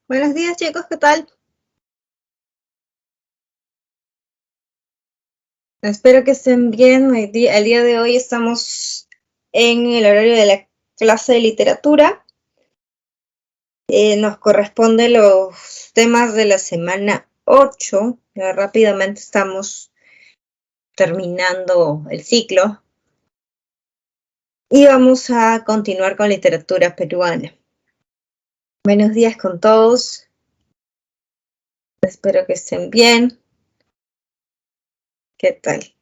Buenos días, chicos, ¿qué tal? Espero que estén bien. El día de hoy estamos en el horario de la clase de literatura. Nos corresponden los temas de la semana 8. Ya rápidamente estamos terminando el ciclo. Y vamos a continuar con literatura peruana. Buenos días con todos. Espero que estén bien. ¿Qué tal?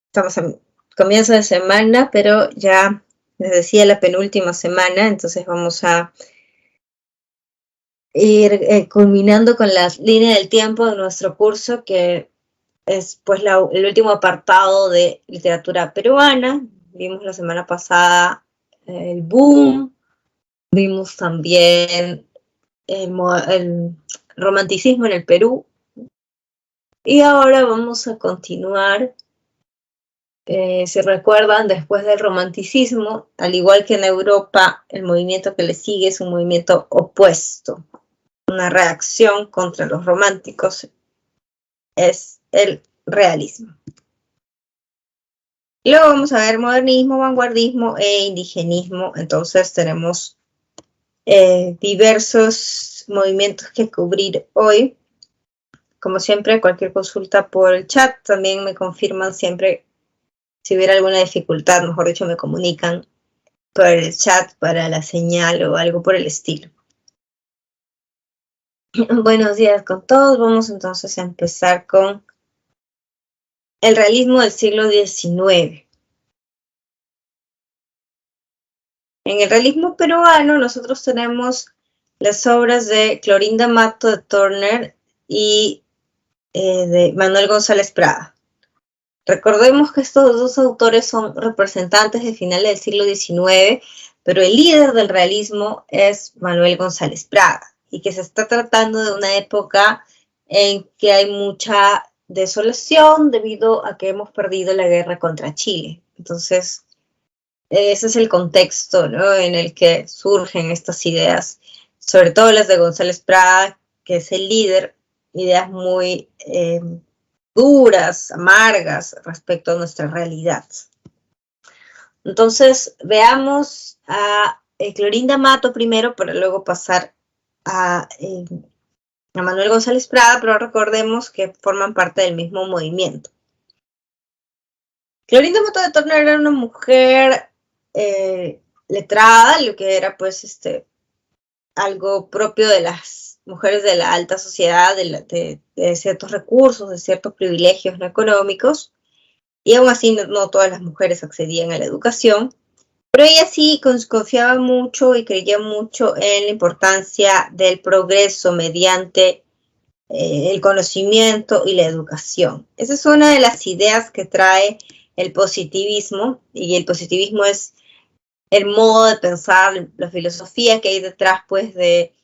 Estamos a comienzo de semana, pero ya les decía la penúltima semana, entonces vamos a ir culminando con la línea del tiempo de nuestro curso, que es pues el último apartado de literatura peruana. Vimos la semana pasada el boom, vimos también el romanticismo en el Perú, y ahora vamos a continuar. Si recuerdan, después del romanticismo, al igual que en Europa, el movimiento que le sigue es un movimiento opuesto, una reacción contra los románticos, es el realismo. Luego vamos a ver modernismo, vanguardismo e indigenismo. Entonces tenemos diversos movimientos que cubrir hoy. Como siempre, cualquier consulta por el chat, también me confirman siempre si hubiera alguna dificultad, mejor dicho, me comunican por el chat para la señal o algo por el estilo. Buenos días con todos. Vamos entonces a empezar con el realismo del siglo XIX. En el realismo peruano nosotros tenemos las obras de Clorinda Mato de Turner y de Manuel González Prada. Recordemos que estos dos autores son representantes de finales del siglo XIX, pero el líder del realismo es Manuel González Prada, y que se está tratando de una época en que hay mucha desolación debido a que hemos perdido la guerra contra Chile. Entonces, ese es el contexto, ¿no?, en el que surgen estas ideas, sobre todo las de González Prada, que es el líder, ideas muy duras, amargas respecto a nuestra realidad. Entonces, veamos a Clorinda Mato primero, para luego pasar a Manuel González Prada, pero recordemos que forman parte del mismo movimiento. Clorinda Mato de Turner era una mujer letrada, lo que era pues algo propio de las mujeres de la alta sociedad, de ciertos recursos, de ciertos privilegios no económicos, y aún así no todas las mujeres accedían a la educación, pero ella sí confiaba mucho y creía mucho en la importancia del progreso mediante el conocimiento y la educación. Esa es una de las ideas que trae el positivismo, y el positivismo es el modo de pensar, la filosofía que hay detrás pues de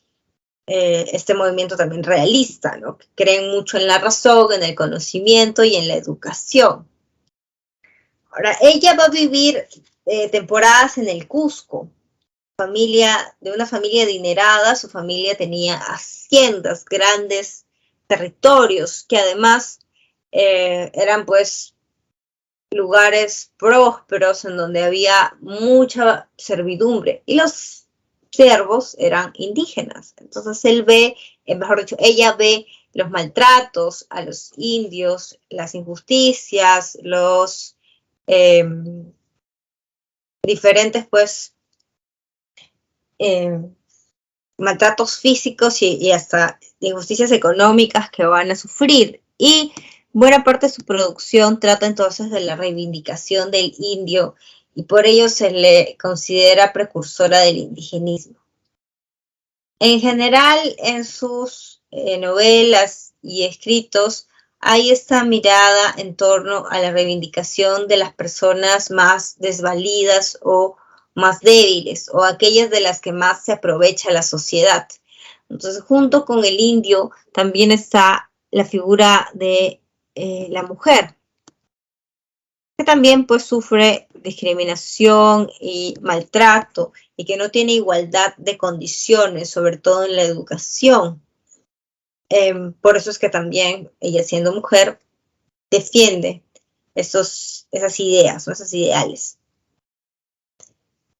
este movimiento también realista, ¿no?, que creen mucho en la razón, en el conocimiento y en la educación. Ahora, ella va a vivir temporadas en el Cusco, de una familia adinerada. Su familia tenía haciendas, grandes territorios, que además eran pues lugares prósperos en donde había mucha servidumbre, y los siervos eran indígenas. Entonces ella ve los maltratos a los indios, las injusticias, los diferentes pues maltratos físicos y hasta injusticias económicas que van a sufrir. Y buena parte de su producción trata entonces de la reivindicación del indio, y por ello se le considera precursora del indigenismo. En general, en sus novelas y escritos hay esta mirada en torno a la reivindicación de las personas más desvalidas o más débiles, o aquellas de las que más se aprovecha la sociedad. Entonces, junto con el indio también está la figura de la mujer, que también pues sufre discriminación y maltrato, y que no tiene igualdad de condiciones, sobre todo en la educación. Por eso es que también ella, siendo mujer, defiende esas ideas o esos ideales.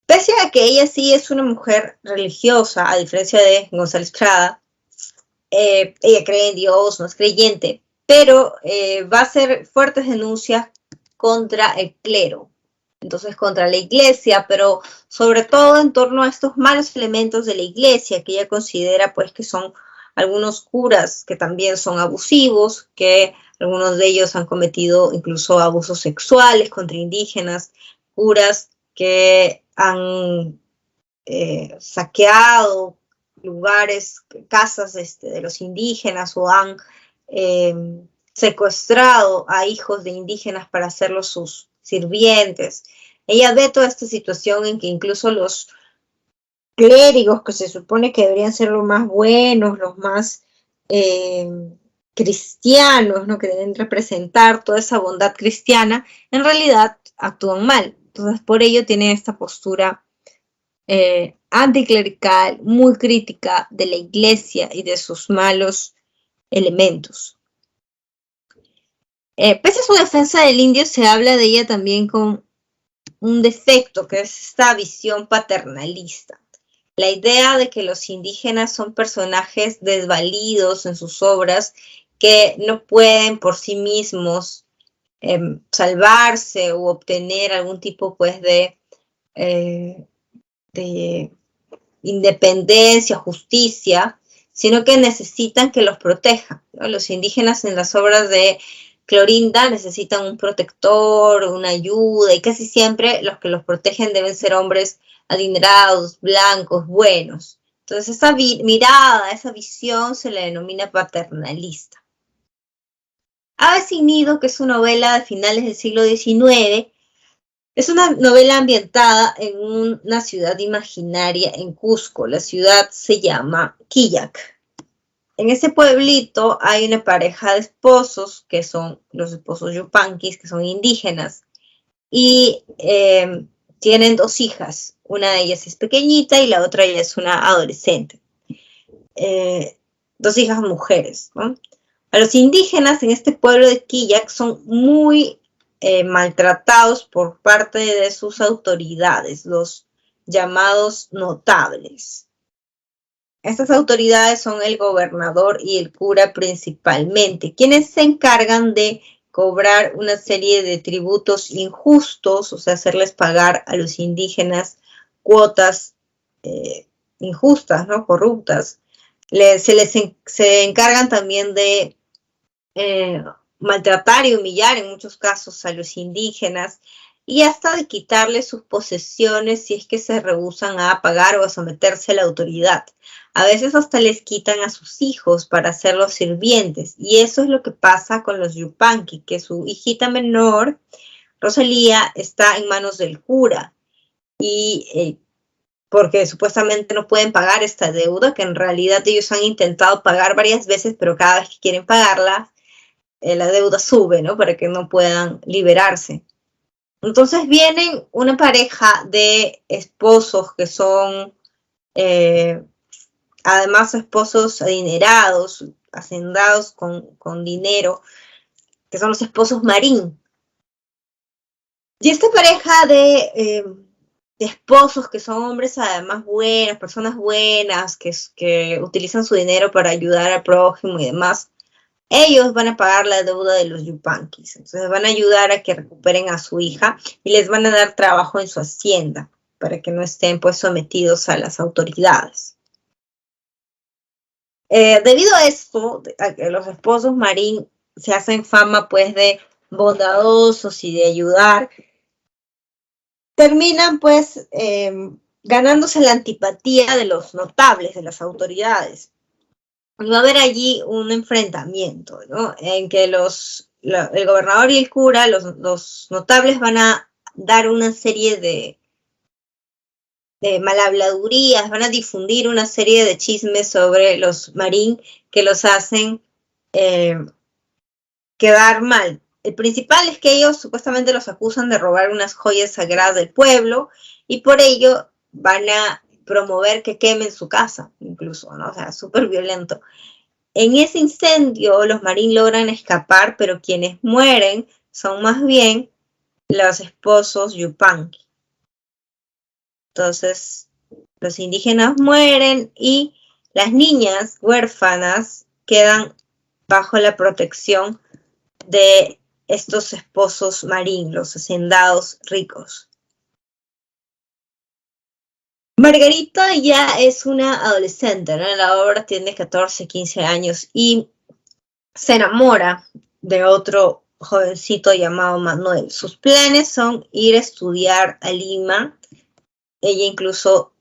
Pese a que ella sí es una mujer religiosa, a diferencia de González Prada, ella cree en Dios, no es creyente, pero va a hacer fuertes denuncias contra el clero, entonces contra la iglesia, pero sobre todo en torno a estos malos elementos de la iglesia, que ella considera pues que son algunos curas que también son abusivos, que algunos de ellos han cometido incluso abusos sexuales contra indígenas, curas que han saqueado lugares, casas de los indígenas, o han secuestrado a hijos de indígenas para hacerlos sus sirvientes. Ella ve toda esta situación en que incluso los clérigos, que se supone que deberían ser los más buenos, los más cristianos, ¿no?, que deben representar toda esa bondad cristiana, en realidad actúan mal. Entonces, por ello tiene esta postura anticlerical, muy crítica de la iglesia y de sus malos elementos. Pese a su defensa del indio, se habla de ella también con un defecto, que es esta visión paternalista. La idea de que los indígenas son personajes desvalidos en sus obras, que no pueden por sí mismos salvarse o obtener algún tipo pues de independencia, justicia, sino que necesitan que los protejan, ¿no? Los indígenas en las obras de Clorinda necesitan un protector, una ayuda, y casi siempre los que los protegen deben ser hombres adinerados, blancos, buenos. Entonces esa mirada, esa visión se le denomina paternalista. Aves sin nido, que es una novela de finales del siglo XIX, es una novela ambientada en una ciudad imaginaria en Cusco. La ciudad se llama Quillac. En ese pueblito hay una pareja de esposos, que son los esposos yupanquis, que son indígenas, y tienen 2 hijas. Una de ellas es pequeñita y la otra ella es una adolescente. 2 hijas mujeres, ¿no? A los indígenas en este pueblo de Quillac son muy maltratados por parte de sus autoridades, los llamados notables. Estas autoridades son el gobernador y el cura principalmente, quienes se encargan de cobrar una serie de tributos injustos, o sea, hacerles pagar a los indígenas cuotas injustas, ¿no?, corruptas. Se encargan también de maltratar y humillar en muchos casos a los indígenas, y hasta de quitarles sus posesiones si es que se rehúsan a pagar o a someterse a la autoridad. A veces hasta les quitan a sus hijos para hacerlos sirvientes, y eso es lo que pasa con los Yupanqui, que su hijita menor, Rosalía, está en manos del cura, y porque supuestamente no pueden pagar esta deuda, que en realidad ellos han intentado pagar varias veces, pero cada vez que quieren pagarla, la deuda sube, ¿no?, para que no puedan liberarse. Entonces vienen una pareja de esposos que son, además, esposos adinerados, hacendados con dinero, que son los esposos Marín. Y esta pareja de esposos, que son hombres además buenos, personas buenas, que utilizan su dinero para ayudar al prójimo y demás, ellos van a pagar la deuda de los yupanquis. Entonces van a ayudar a que recuperen a su hija y les van a dar trabajo en su hacienda para que no estén pues sometidos a las autoridades. Debido a esto, a que los esposos Marín se hacen fama pues de bondadosos y de ayudar, terminan pues ganándose la antipatía de los notables, de las autoridades. Va a haber allí un enfrentamiento, ¿no?, en que el gobernador y el cura, los notables, van a dar una serie de malhabladurías, van a difundir una serie de chismes sobre los Marín que los hacen quedar mal el principal es que ellos supuestamente los acusan de robar unas joyas sagradas del pueblo y por ello van a promover que quemen su casa, incluso, ¿no? O sea, súper violento. En ese incendio los marines logran escapar, pero quienes mueren son más bien los esposos Yupanqui. Entonces, los indígenas mueren y las niñas huérfanas quedan bajo la protección de estos esposos marín, los hacendados ricos. Margarita ya es una adolescente, ¿no? En la obra tiene 14, 15 años y se enamora de otro jovencito llamado Manuel. Sus planes son ir a estudiar a Lima. Ella incluso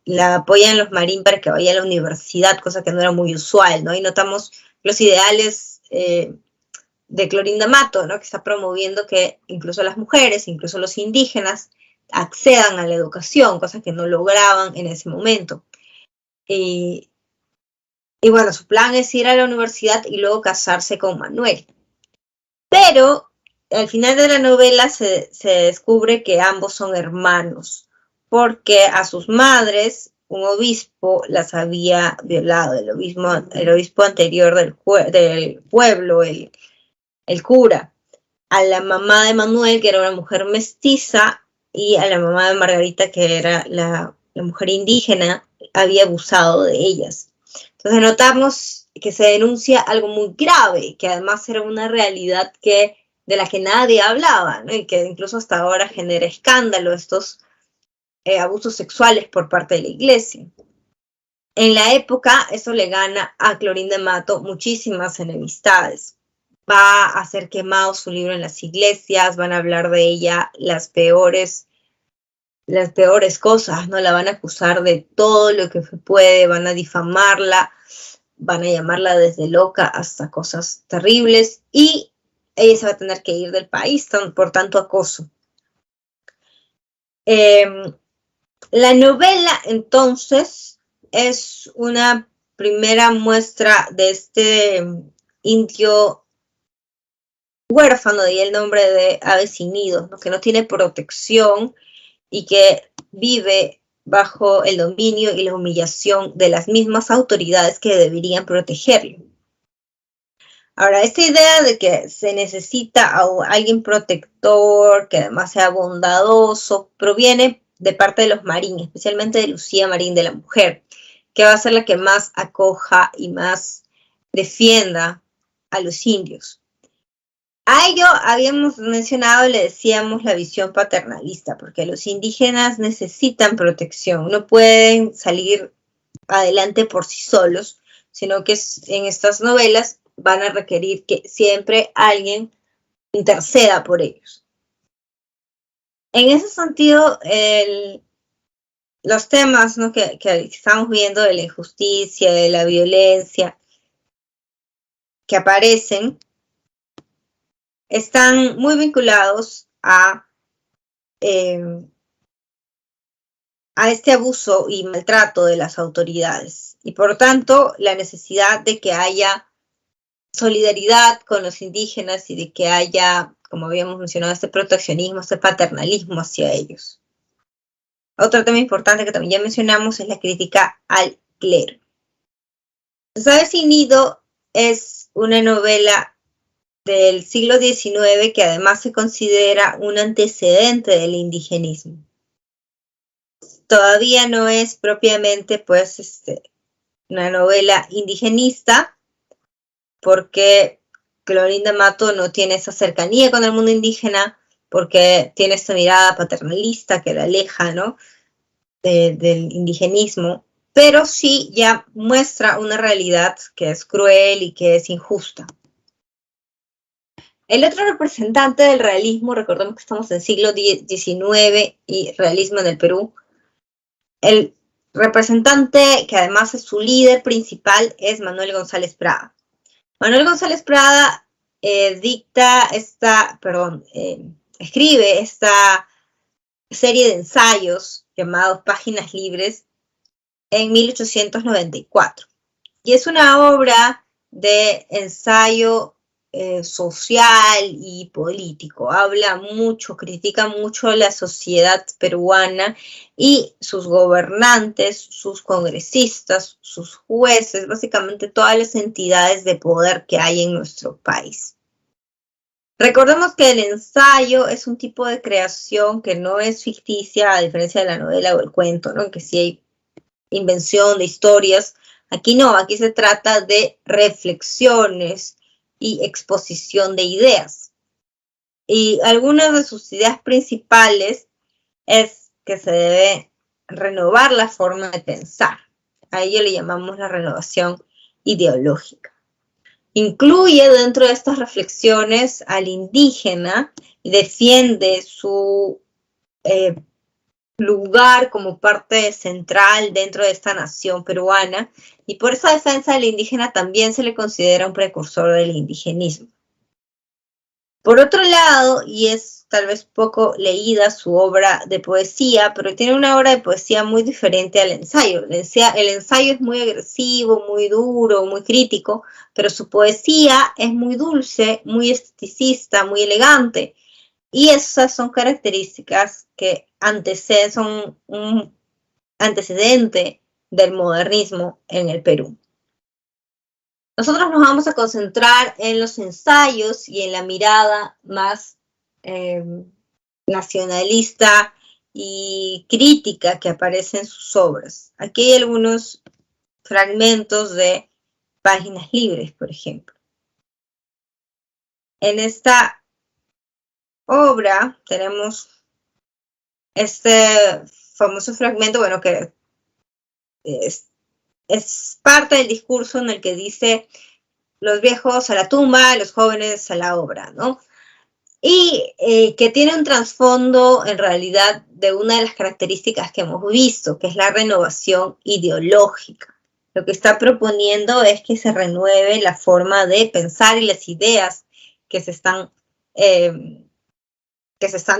la apoya en los Marín para que vaya a la universidad, cosa que no era muy usual, ¿no? Y notamos los ideales de Clorinda Mato, ¿no? Que está promoviendo que incluso las mujeres, incluso los indígenas, accedan a la educación, cosa que no lograban en ese momento. Y bueno, su plan es ir a la universidad y luego casarse con Manuel. Pero al final de la novela se descubre que ambos son hermanos, porque a sus madres un obispo las había violado, el obispo anterior del pueblo, el cura. A la mamá de Manuel, que era una mujer mestiza, y a la mamá de Margarita, que era la mujer indígena, había abusado de ellas. Entonces notamos que se denuncia algo muy grave, que además era una realidad de la que nadie hablaba, ¿no? Y que incluso hasta ahora genera escándalo, estos abusos sexuales por parte de la iglesia. En la época, eso le gana a Clorinda Mato muchísimas enemistades. Va a ser quemado su libro en las iglesias, van a hablar de ella las peores cosas, ¿no? La van a acusar de todo lo que se puede, van a difamarla, van a llamarla desde loca hasta cosas terribles y ella se va a tener que ir del país por tanto acoso. La novela, entonces, es una primera muestra de este indio huérfano, de ahí el nombre de Avecinidos, ¿no? Que no tiene protección y que vive bajo el dominio y la humillación de las mismas autoridades que deberían protegerlo. Ahora, esta idea de que se necesita a alguien protector, que además sea bondadoso, proviene de parte de los Marín, especialmente de Lucía Marín, de la mujer, que va a ser la que más acoja y más defienda a los indios. A ello habíamos mencionado, le decíamos, la visión paternalista, porque los indígenas necesitan protección, no pueden salir adelante por sí solos, sino que en estas novelas van a requerir que siempre alguien interceda por ellos. En ese sentido, los temas, ¿no? que estamos viendo de la injusticia, de la violencia, que aparecen, están muy vinculados a este abuso y maltrato de las autoridades. Y por tanto, la necesidad de que haya solidaridad con los indígenas y de que haya, como habíamos mencionado, este proteccionismo, este paternalismo hacia ellos. Otro tema importante que también ya mencionamos es la crítica al clero. Saber sin nido es una novela del siglo XIX que además se considera un antecedente del indigenismo. Todavía no es propiamente pues una novela indigenista porque Clorinda Mato no tiene esa cercanía con el mundo indígena, porque tiene esta mirada paternalista que la aleja, ¿no? del indigenismo, pero sí ya muestra una realidad que es cruel y que es injusta. El otro representante del realismo, recordemos que estamos en el siglo XIX y realismo en el Perú, el representante que además es su líder principal es Manuel González Prada. Manuel González Prada escribe esta serie de ensayos llamados Páginas Libres en 1894. Y es una obra de ensayo social y político. Habla mucho, critica mucho la sociedad peruana y sus gobernantes, sus congresistas, sus jueces, básicamente todas las entidades de poder que hay en nuestro país. Recordemos que el ensayo es un tipo de creación que no es ficticia, a diferencia de la novela o el cuento, ¿no? Que sí hay invención de historias. Aquí no, aquí se trata de reflexiones y exposición de ideas. Y algunas de sus ideas principales es que se debe renovar la forma de pensar. A ello le llamamos la renovación ideológica. Incluye dentro de estas reflexiones al indígena y defiende su lugar como parte central dentro de esta nación peruana, y por esa defensa del indígena también se le considera un precursor del indigenismo. Por otro lado, y es tal vez poco leída su obra de poesía, pero tiene una obra de poesía muy diferente al ensayo. El ensayo es muy agresivo, muy duro, muy crítico, pero su poesía es muy dulce, muy esteticista, muy elegante. Y esas son características que son un antecedente del modernismo en el Perú. Nosotros nos vamos a concentrar en los ensayos y en la mirada más nacionalista y crítica que aparece en sus obras. Aquí hay algunos fragmentos de Páginas Libres, por ejemplo. En esta obra tenemos este famoso fragmento, bueno, que es parte del discurso en el que dice los viejos a la tumba, los jóvenes a la obra, ¿no? Y que tiene un trasfondo en realidad de una de las características que hemos visto, que es la renovación ideológica. Lo que está proponiendo es que se renueve la forma de pensar y las ideas que se están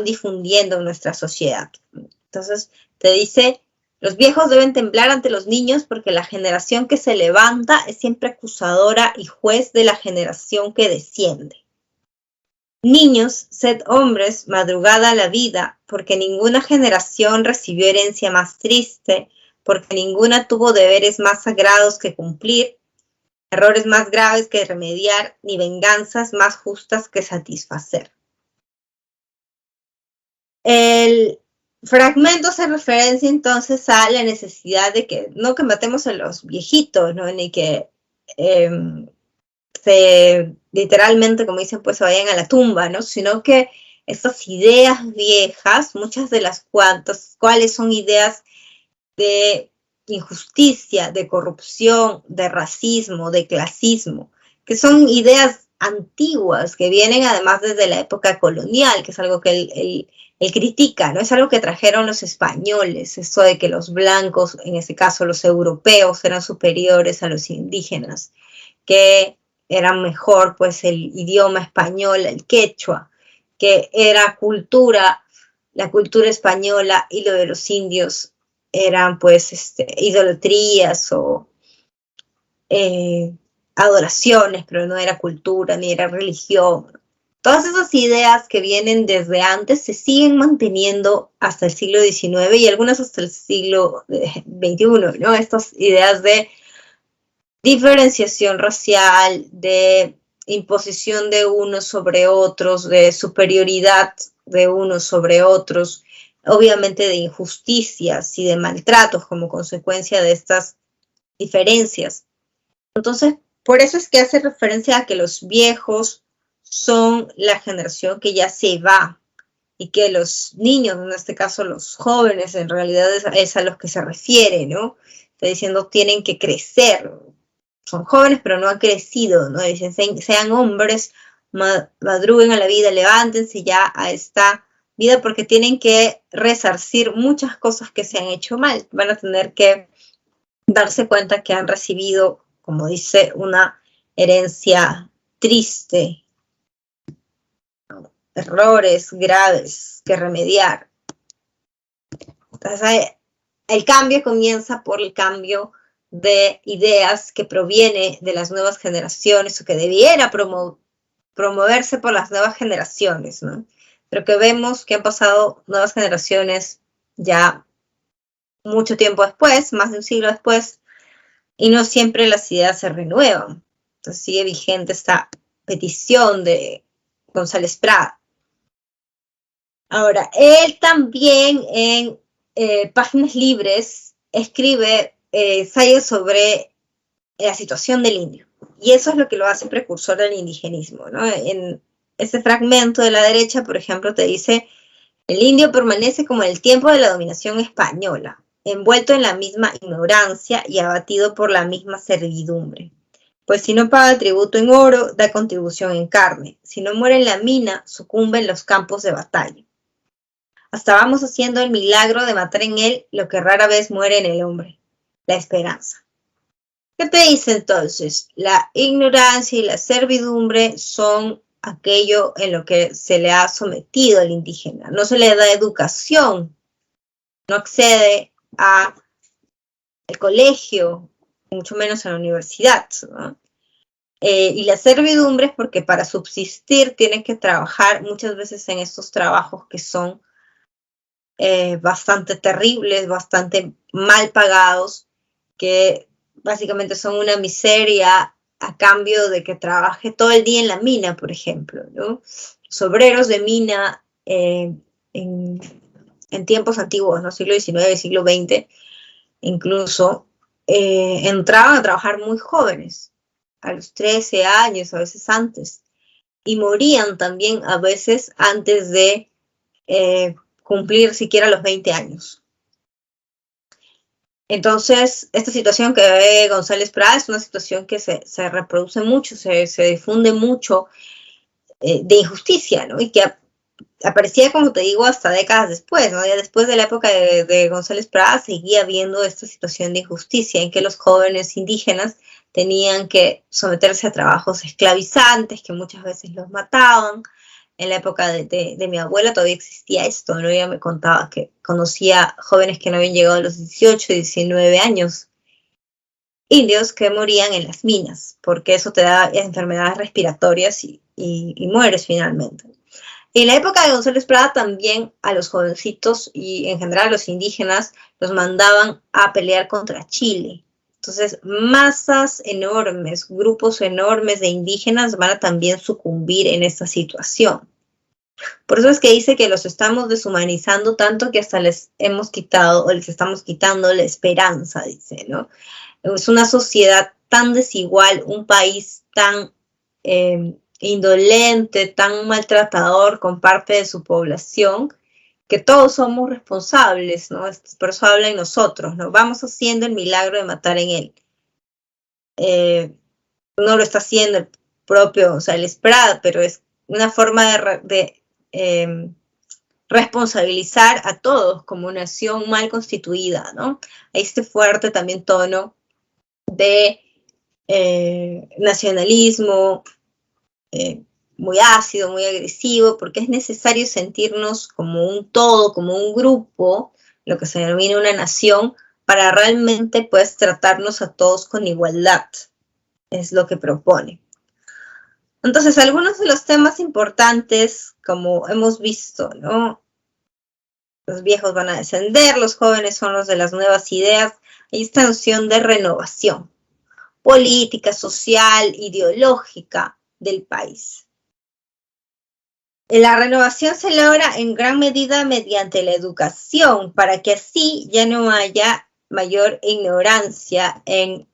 difundiendo en nuestra sociedad. Entonces, te dice, los viejos deben temblar ante los niños porque la generación que se levanta es siempre acusadora y juez de la generación que desciende. Niños, sed hombres, madrugada a la vida, porque ninguna generación recibió herencia más triste, porque ninguna tuvo deberes más sagrados que cumplir, errores más graves que remediar, ni venganzas más justas que satisfacer. El fragmento hace referencia entonces a la necesidad de que no que matemos a los viejitos, ¿no? Ni que literalmente, como dicen, pues se vayan a la tumba, ¿no? Sino que estas ideas viejas, muchas de las cuales son ideas de injusticia, de corrupción, de racismo, de clasismo, que son ideas antiguas, que vienen además desde la época colonial, que es algo que él critica, ¿no? Es algo que trajeron los españoles, eso de que los blancos, en ese caso los europeos, eran superiores a los indígenas, que era mejor pues el idioma español, el quechua, que era la cultura española, y lo de los indios eran pues idolatrías o adoraciones, pero no era cultura ni era religión. Todas esas ideas que vienen desde antes se siguen manteniendo hasta el siglo XIX y algunas hasta el siglo XXI, ¿no? Estas ideas de diferenciación racial, de imposición de unos sobre otros, de superioridad de unos sobre otros, obviamente de injusticias y de maltratos como consecuencia de estas diferencias. Entonces, por eso es que hace referencia a que los viejos son la generación que ya se va y que los niños, en este caso los jóvenes, en realidad es a los que se refiere, ¿no? Está diciendo tienen que crecer. Son jóvenes pero no han crecido, ¿no? Dicen sean hombres, madruguen a la vida, levántense ya a esta vida porque tienen que resarcir muchas cosas que se han hecho mal. Van a tener que darse cuenta que han recibido, como dice, una herencia triste, ¿no? Errores graves que remediar. Entonces, el cambio comienza por el cambio de ideas que proviene de las nuevas generaciones o que debiera promoverse por las nuevas generaciones, ¿no? Pero que vemos que han pasado nuevas generaciones ya mucho tiempo después, más de un siglo después, y no siempre las ideas se renuevan. Entonces sigue vigente esta petición de González Prada. Ahora, él también en Páginas Libres escribe ensayos sobre la situación del indio. Y eso es lo que lo hace precursor del indigenismo, ¿no? En ese fragmento de la derecha, por ejemplo, te dice: el indio permanece como en el tiempo de la dominación española, envuelto en la misma ignorancia y abatido por la misma servidumbre. Pues si no paga tributo en oro, da contribución en carne. Si no muere en la mina, sucumbe en los campos de batalla. Hasta vamos haciendo el milagro de matar en él lo que rara vez muere en el hombre, la esperanza. ¿Qué te dice entonces? La ignorancia y la servidumbre son aquello en lo que se le ha sometido al indígena. No se le da educación, no accede al colegio, mucho menos a la universidad, ¿no? Y la servidumbre es porque para subsistir tiene que trabajar muchas veces en estos trabajos que son bastante terribles, bastante mal pagados, que básicamente son una miseria a cambio de que trabaje todo el día en la mina, por ejemplo, ¿no? Los obreros de mina en tiempos antiguos, ¿no? Siglo XIX, siglo XX, incluso, entraban a trabajar muy jóvenes, a los 13 años, a veces antes, y morían también a veces antes de cumplir siquiera los 20 años. Entonces, esta situación que ve González Prada es una situación que se reproduce mucho, se difunde mucho de injusticia, ¿no? Y que aparecía, como te digo, hasta décadas después, ¿no? Ya después de la época de González Prada seguía habiendo esta situación de injusticia en que los jóvenes indígenas tenían que someterse a trabajos esclavizantes, que muchas veces los mataban. En la época de mi abuela todavía existía esto, ¿no? Ella me contaba que conocía jóvenes que no habían llegado a los 18, 19 años, indios que morían en las minas, porque eso te da enfermedades respiratorias y mueres finalmente. En la época de González Prada también a los jovencitos y en general a los indígenas los mandaban a pelear contra Chile. Entonces, masas enormes, grupos enormes de indígenas van a también sucumbir en esta situación. Por eso es que dice que los estamos deshumanizando tanto que hasta les hemos quitado o les estamos quitando la esperanza, dice, ¿no? Es una sociedad tan desigual, un país tan indolente, tan maltratador con parte de su población, que todos somos responsables, ¿no? Por eso habla en nosotros, ¿no? Vamos haciendo el milagro de matar en él. No lo está haciendo el propio González Prada, pero es una forma de responsabilizar a todos como nación mal constituida, ¿no? Hay este fuerte también tono de nacionalismo, muy ácido, muy agresivo, porque es necesario sentirnos como un todo, como un grupo, lo que se denomina una nación, para realmente pues tratarnos a todos con igualdad, es lo que propone. Entonces, algunos de los temas importantes, como hemos visto, ¿no? Los viejos van a descender, los jóvenes son los de las nuevas ideas, hay esta noción de renovación política, social, ideológica del país. La renovación se logra en gran medida mediante la educación, para que así ya no haya mayor ignorancia en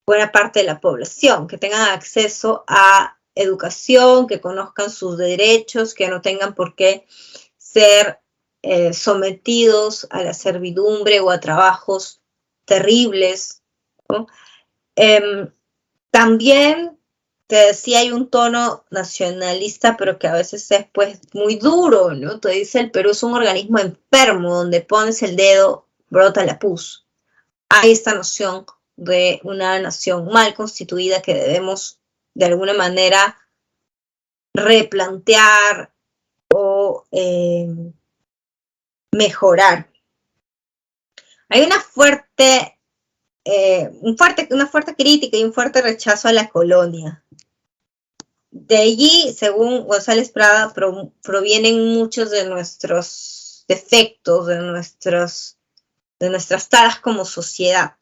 buena parte de la población, que tengan acceso a educación, que conozcan sus derechos, que no tengan por qué ser sometidos a la servidumbre o a trabajos terribles, ¿no? También te decía, hay un tono nacionalista, pero que a veces es pues muy duro, ¿no? Te dice, el Perú es un organismo enfermo, donde pones el dedo, brota la pus. Hay esta noción de una nación mal constituida que debemos de alguna manera replantear o mejorar. Hay una fuerte crítica y un fuerte rechazo a la colonia de allí, según González Prada, provienen muchos de nuestros defectos, de nuestras taras como sociedad.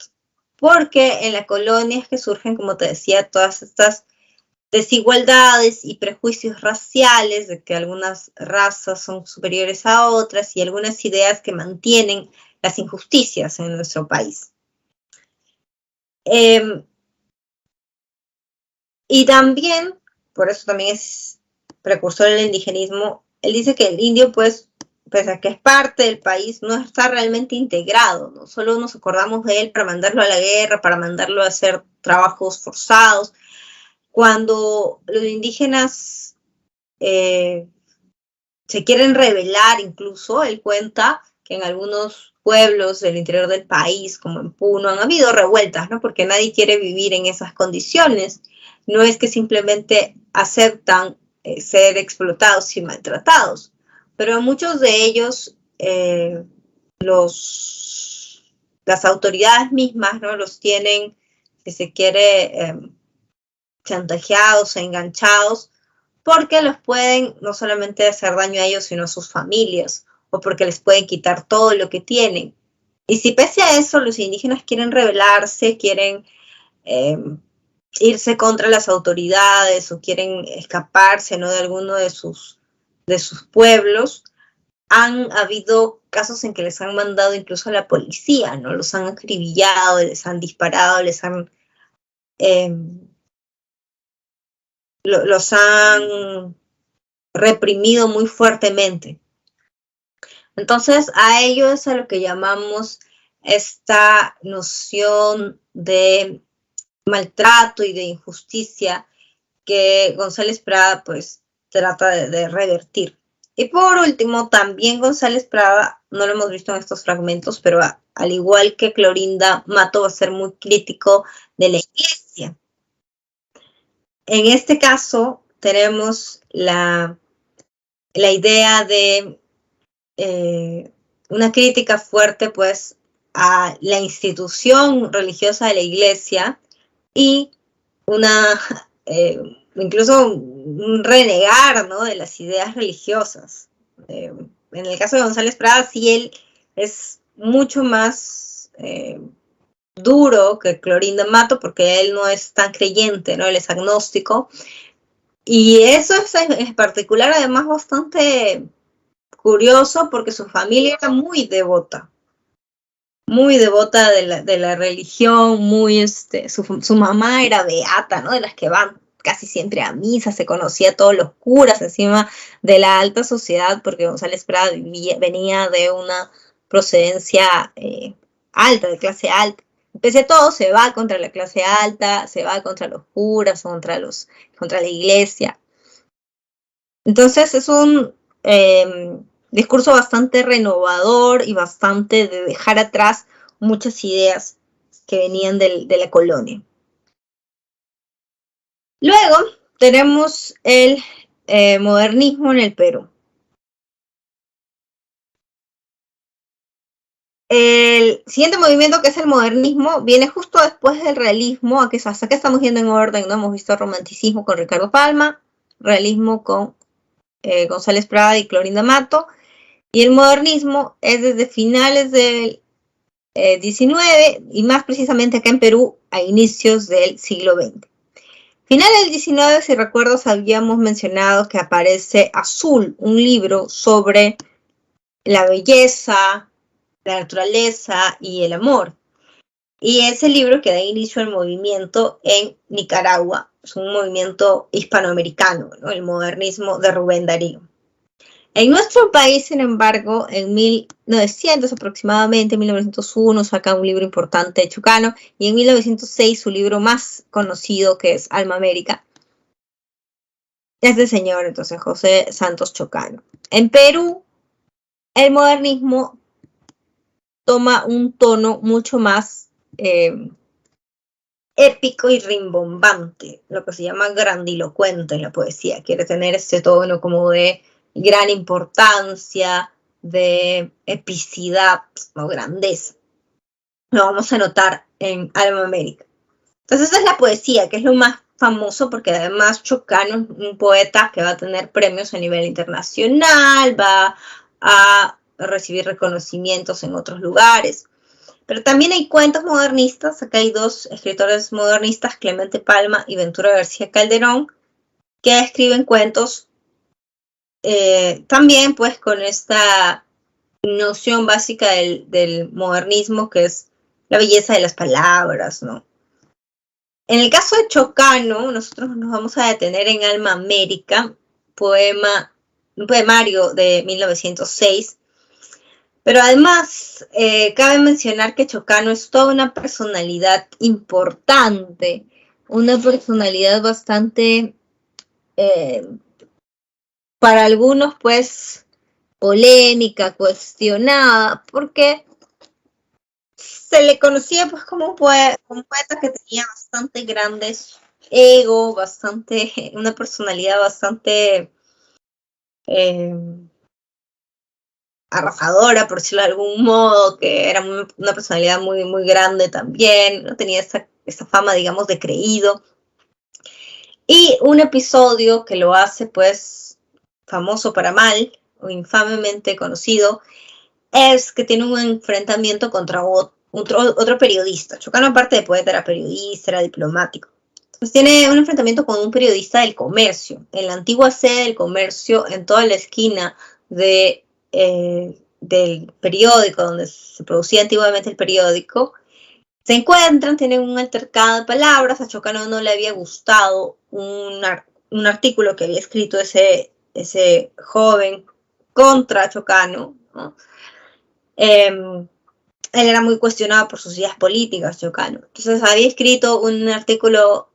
Porque en la colonia es que surgen, como te decía, todas estas desigualdades y prejuicios raciales, de que algunas razas son superiores a otras y algunas ideas que mantienen las injusticias en nuestro país. Y también, por eso también es precursor del indigenismo, él dice que el indio, pues, pese a que es parte del país, no está realmente integrado, ¿no? Solo nos acordamos de él para mandarlo a la guerra, para mandarlo a hacer trabajos forzados. Cuando los indígenas se quieren rebelar, incluso, él cuenta que en algunos pueblos del interior del país, como en Puno, han habido revueltas, ¿no? Porque nadie quiere vivir en esas condiciones. No es que simplemente aceptan ser explotados y maltratados, pero muchos de ellos, las autoridades mismas, ¿no? Los tienen, si se quiere, chantajeados e enganchados, porque los pueden no solamente hacer daño a ellos, sino a sus familias, o porque les pueden quitar todo lo que tienen. Y si pese a eso los indígenas quieren rebelarse, quieren irse contra las autoridades o quieren escaparse, ¿no?, de alguno de sus pueblos, han habido casos en que les han mandado incluso a la policía, ¿no? Los han acribillado, les han disparado, les han los han reprimido muy fuertemente. Entonces, a ello es a lo que llamamos esta noción de maltrato y de injusticia que González Prada, pues, trata de revertir. Y por último, también González Prada, no lo hemos visto en estos fragmentos, pero al igual que Clorinda Mato, va a ser muy crítico de la Iglesia. En este caso, tenemos la idea de una crítica fuerte, pues, a la institución religiosa de la Iglesia y incluso un renegar, ¿no?, de las ideas religiosas. En el caso de González Prada, sí, él es mucho más duro que Clorinda Mato, porque él no es tan creyente, ¿no? Él es agnóstico. Y eso es en particular, además, bastante curioso, porque su familia era muy devota de la religión, su mamá era beata, ¿no?, de las que van casi siempre a misa, se conocía a todos los curas, encima de la alta sociedad, porque González Prada venía de una procedencia alta, de clase alta. Pese a todo, se va contra la clase alta, se va contra los curas, contra la iglesia. Entonces es un discurso bastante renovador y bastante de dejar atrás muchas ideas que venían de la colonia. Luego tenemos el modernismo en el Perú. El siguiente movimiento, que es el modernismo, viene justo después del realismo. Hasta que estamos yendo en orden, ¿no? Hemos visto romanticismo con Ricardo Palma, realismo con González Prada y Clorinda Mato, y el modernismo es desde finales del 19 y más precisamente acá en Perú a inicios del siglo XX. Finales del 19, si recuerdas, habíamos mencionado que aparece Azul, un libro sobre la belleza, la naturaleza y el amor. Y es el libro que da inicio al movimiento en Nicaragua. Es un movimiento hispanoamericano, ¿no?, el modernismo de Rubén Darío. En nuestro país, sin embargo, en 1900 aproximadamente, 1901, saca un libro importante de Chocano, y en 1906 su libro más conocido, que es Alma América, es del señor, entonces, José Santos Chocano. En Perú, el modernismo toma un tono mucho más épico y rimbombante, lo que se llama grandilocuente en la poesía. Quiere tener este tono como de gran importancia, de epicidad o grandeza. Lo vamos a notar en Alma América. Entonces esa es la poesía, que es lo más famoso porque además Chocano es un poeta que va a tener premios a nivel internacional, va a recibir reconocimientos en otros lugares. Pero también hay cuentos modernistas, acá hay dos escritores modernistas, Clemente Palma y Ventura García Calderón, que escriben cuentos también pues con esta noción básica del modernismo, que es la belleza de las palabras, ¿no? En el caso de Chocano, nosotros nos vamos a detener en Alma América, un poemario de 1906, pero además cabe mencionar que Chocano es toda una personalidad importante, una personalidad bastante, para algunos pues, polémica, cuestionada, porque se le conocía pues como un poeta que tenía bastante grandes ego, una personalidad bastante arrasadora, por decirlo de algún modo, que era una personalidad muy, muy grande también, no tenía esa fama, digamos, de creído. Y un episodio que lo hace pues famoso para mal, o infamemente conocido, es que tiene un enfrentamiento contra otro periodista. Chocano, aparte de poeta, era periodista, era diplomático. Entonces tiene un enfrentamiento con un periodista del Comercio, en la antigua sede del Comercio, en toda la esquina del periódico, donde se producía antiguamente el periódico. Se encuentran, tienen un altercado de palabras. A Chocano no le había gustado un artículo que había escrito ese joven contra Chocano, ¿no? Él era muy cuestionado por sus ideas políticas, Chocano. Entonces había escrito un artículo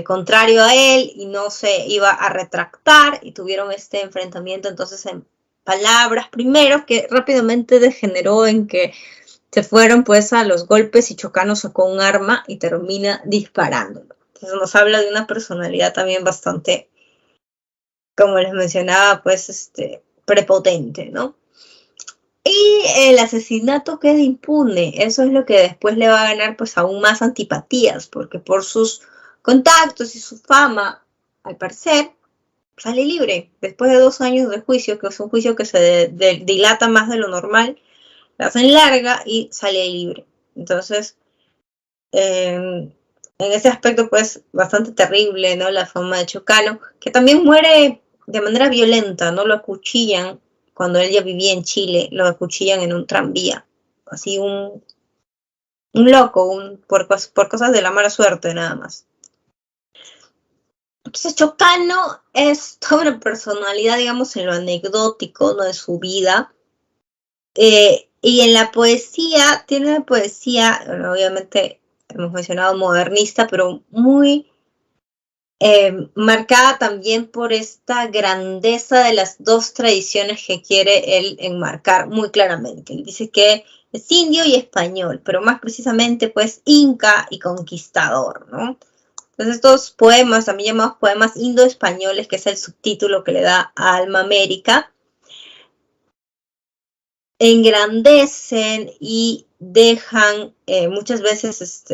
contrario a él y no se iba a retractar, y tuvieron este enfrentamiento entonces en palabras primero, que rápidamente degeneró en que se fueron pues a los golpes, y Chocano sacó un arma y termina disparándolo. Entonces nos habla de una personalidad también bastante, como les mencionaba, pues prepotente, ¿no? Y el asesinato queda impune. Eso es lo que después le va a ganar pues aún más antipatías, porque por sus contactos y su fama, al parecer, sale libre después de 2 años de juicio, que es un juicio que se dilata más de lo normal, la hacen larga y sale libre. Entonces, en ese aspecto pues bastante terrible, ¿no? La fama de Chocano, que también muere de manera violenta, ¿no? Lo acuchillan cuando él ya vivía en Chile, lo acuchillan en un tranvía. Así un loco, por cosas de la mala suerte nada más. Entonces Chocano es toda una personalidad, digamos, en lo anecdótico, ¿no? De su vida. Y en la poesía, tiene una poesía, bueno, obviamente hemos mencionado modernista, pero muy marcada también por esta grandeza de las dos tradiciones que quiere él enmarcar muy claramente. Él dice que es indio y español, pero más precisamente pues inca y conquistador, ¿no? Entonces estos poemas, también llamados poemas indo-españoles, que es el subtítulo que le da a Alma América, engrandecen y dejan muchas veces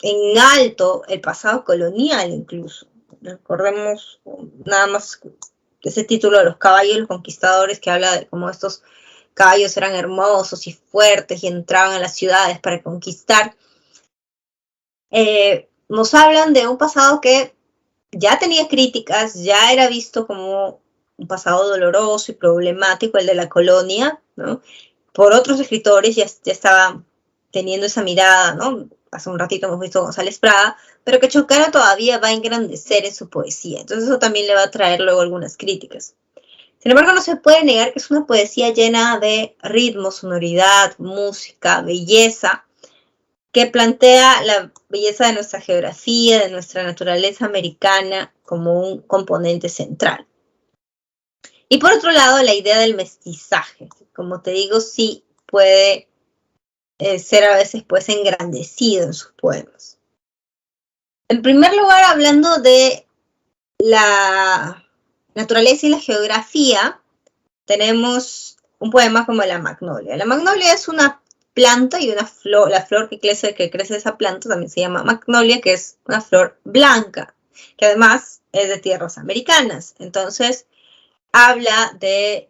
en alto el pasado colonial incluso. Recordemos nada más ese título de los caballos los conquistadores, que habla de cómo estos caballos eran hermosos y fuertes y entraban a las ciudades para conquistar. Nos hablan de un pasado que ya tenía críticas, ya era visto como un pasado doloroso y problemático, el de la colonia, ¿no? Por otros escritores ya estaban teniendo esa mirada, ¿no? Hace un ratito hemos visto González Prada, pero que Chocano todavía va a engrandecer en su poesía. Entonces eso también le va a traer luego algunas críticas. Sin embargo, no se puede negar que es una poesía llena de ritmo, sonoridad, música, belleza, que plantea la belleza de nuestra geografía, de nuestra naturaleza americana como un componente central. Y por otro lado, la idea del mestizaje, como te digo, sí puede ser a veces pues engrandecido en sus poemas. En primer lugar, hablando de la naturaleza y la geografía, tenemos un poema como La Magnolia. La Magnolia es una planta y una flor, la flor que crece de esa planta también se llama magnolia, que es una flor blanca, que además es de tierras americanas. Entonces, habla de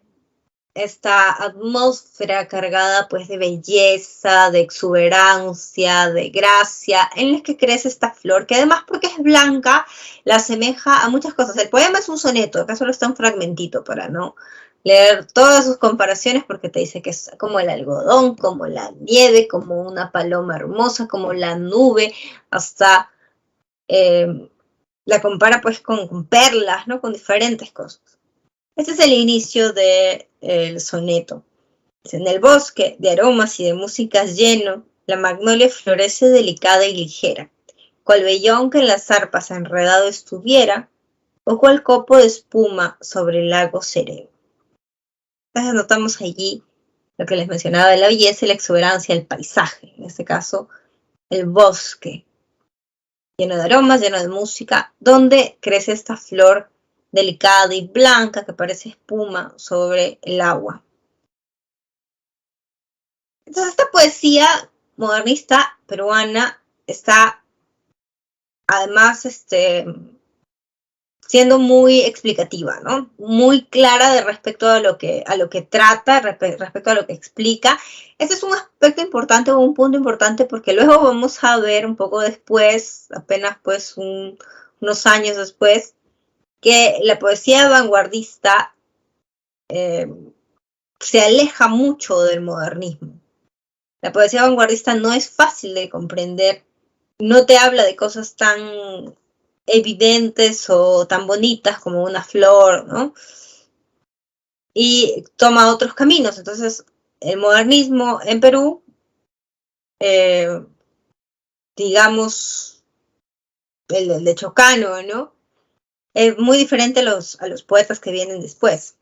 esta atmósfera cargada pues de belleza, de exuberancia, de gracia, en la que crece esta flor, que además porque es blanca, la asemeja a muchas cosas. El poema es un soneto, acá solo está un fragmentito para no leer todas sus comparaciones, porque te dice que es como el algodón, como la nieve, como una paloma hermosa, como la nube, hasta la compara pues con perlas, ¿no? Con diferentes cosas. Este es el inicio del soneto. En el bosque de aromas y de músicas lleno, la magnolia florece delicada y ligera, cual vellón que en las zarpas enredado estuviera, o cual copo de espuma sobre el lago sereno. Entonces notamos allí lo que les mencionaba de la belleza y la exuberancia del paisaje, en este caso el bosque, lleno de aromas, lleno de música, donde crece esta flor delicada y blanca que parece espuma sobre el agua. Entonces esta poesía modernista peruana está además siendo muy explicativa, ¿no? Muy clara de respecto a lo que trata, respecto a lo que explica. Este es un aspecto importante o un punto importante porque luego vamos a ver un poco después, apenas pues unos años después, que la poesía vanguardista se aleja mucho del modernismo. La poesía vanguardista no es fácil de comprender, no te habla de cosas tan evidentes o tan bonitas como una flor, ¿no? Y toma otros caminos. Entonces, el modernismo en Perú, digamos, el de Chocano, ¿no? Es muy diferente a los poetas que vienen después.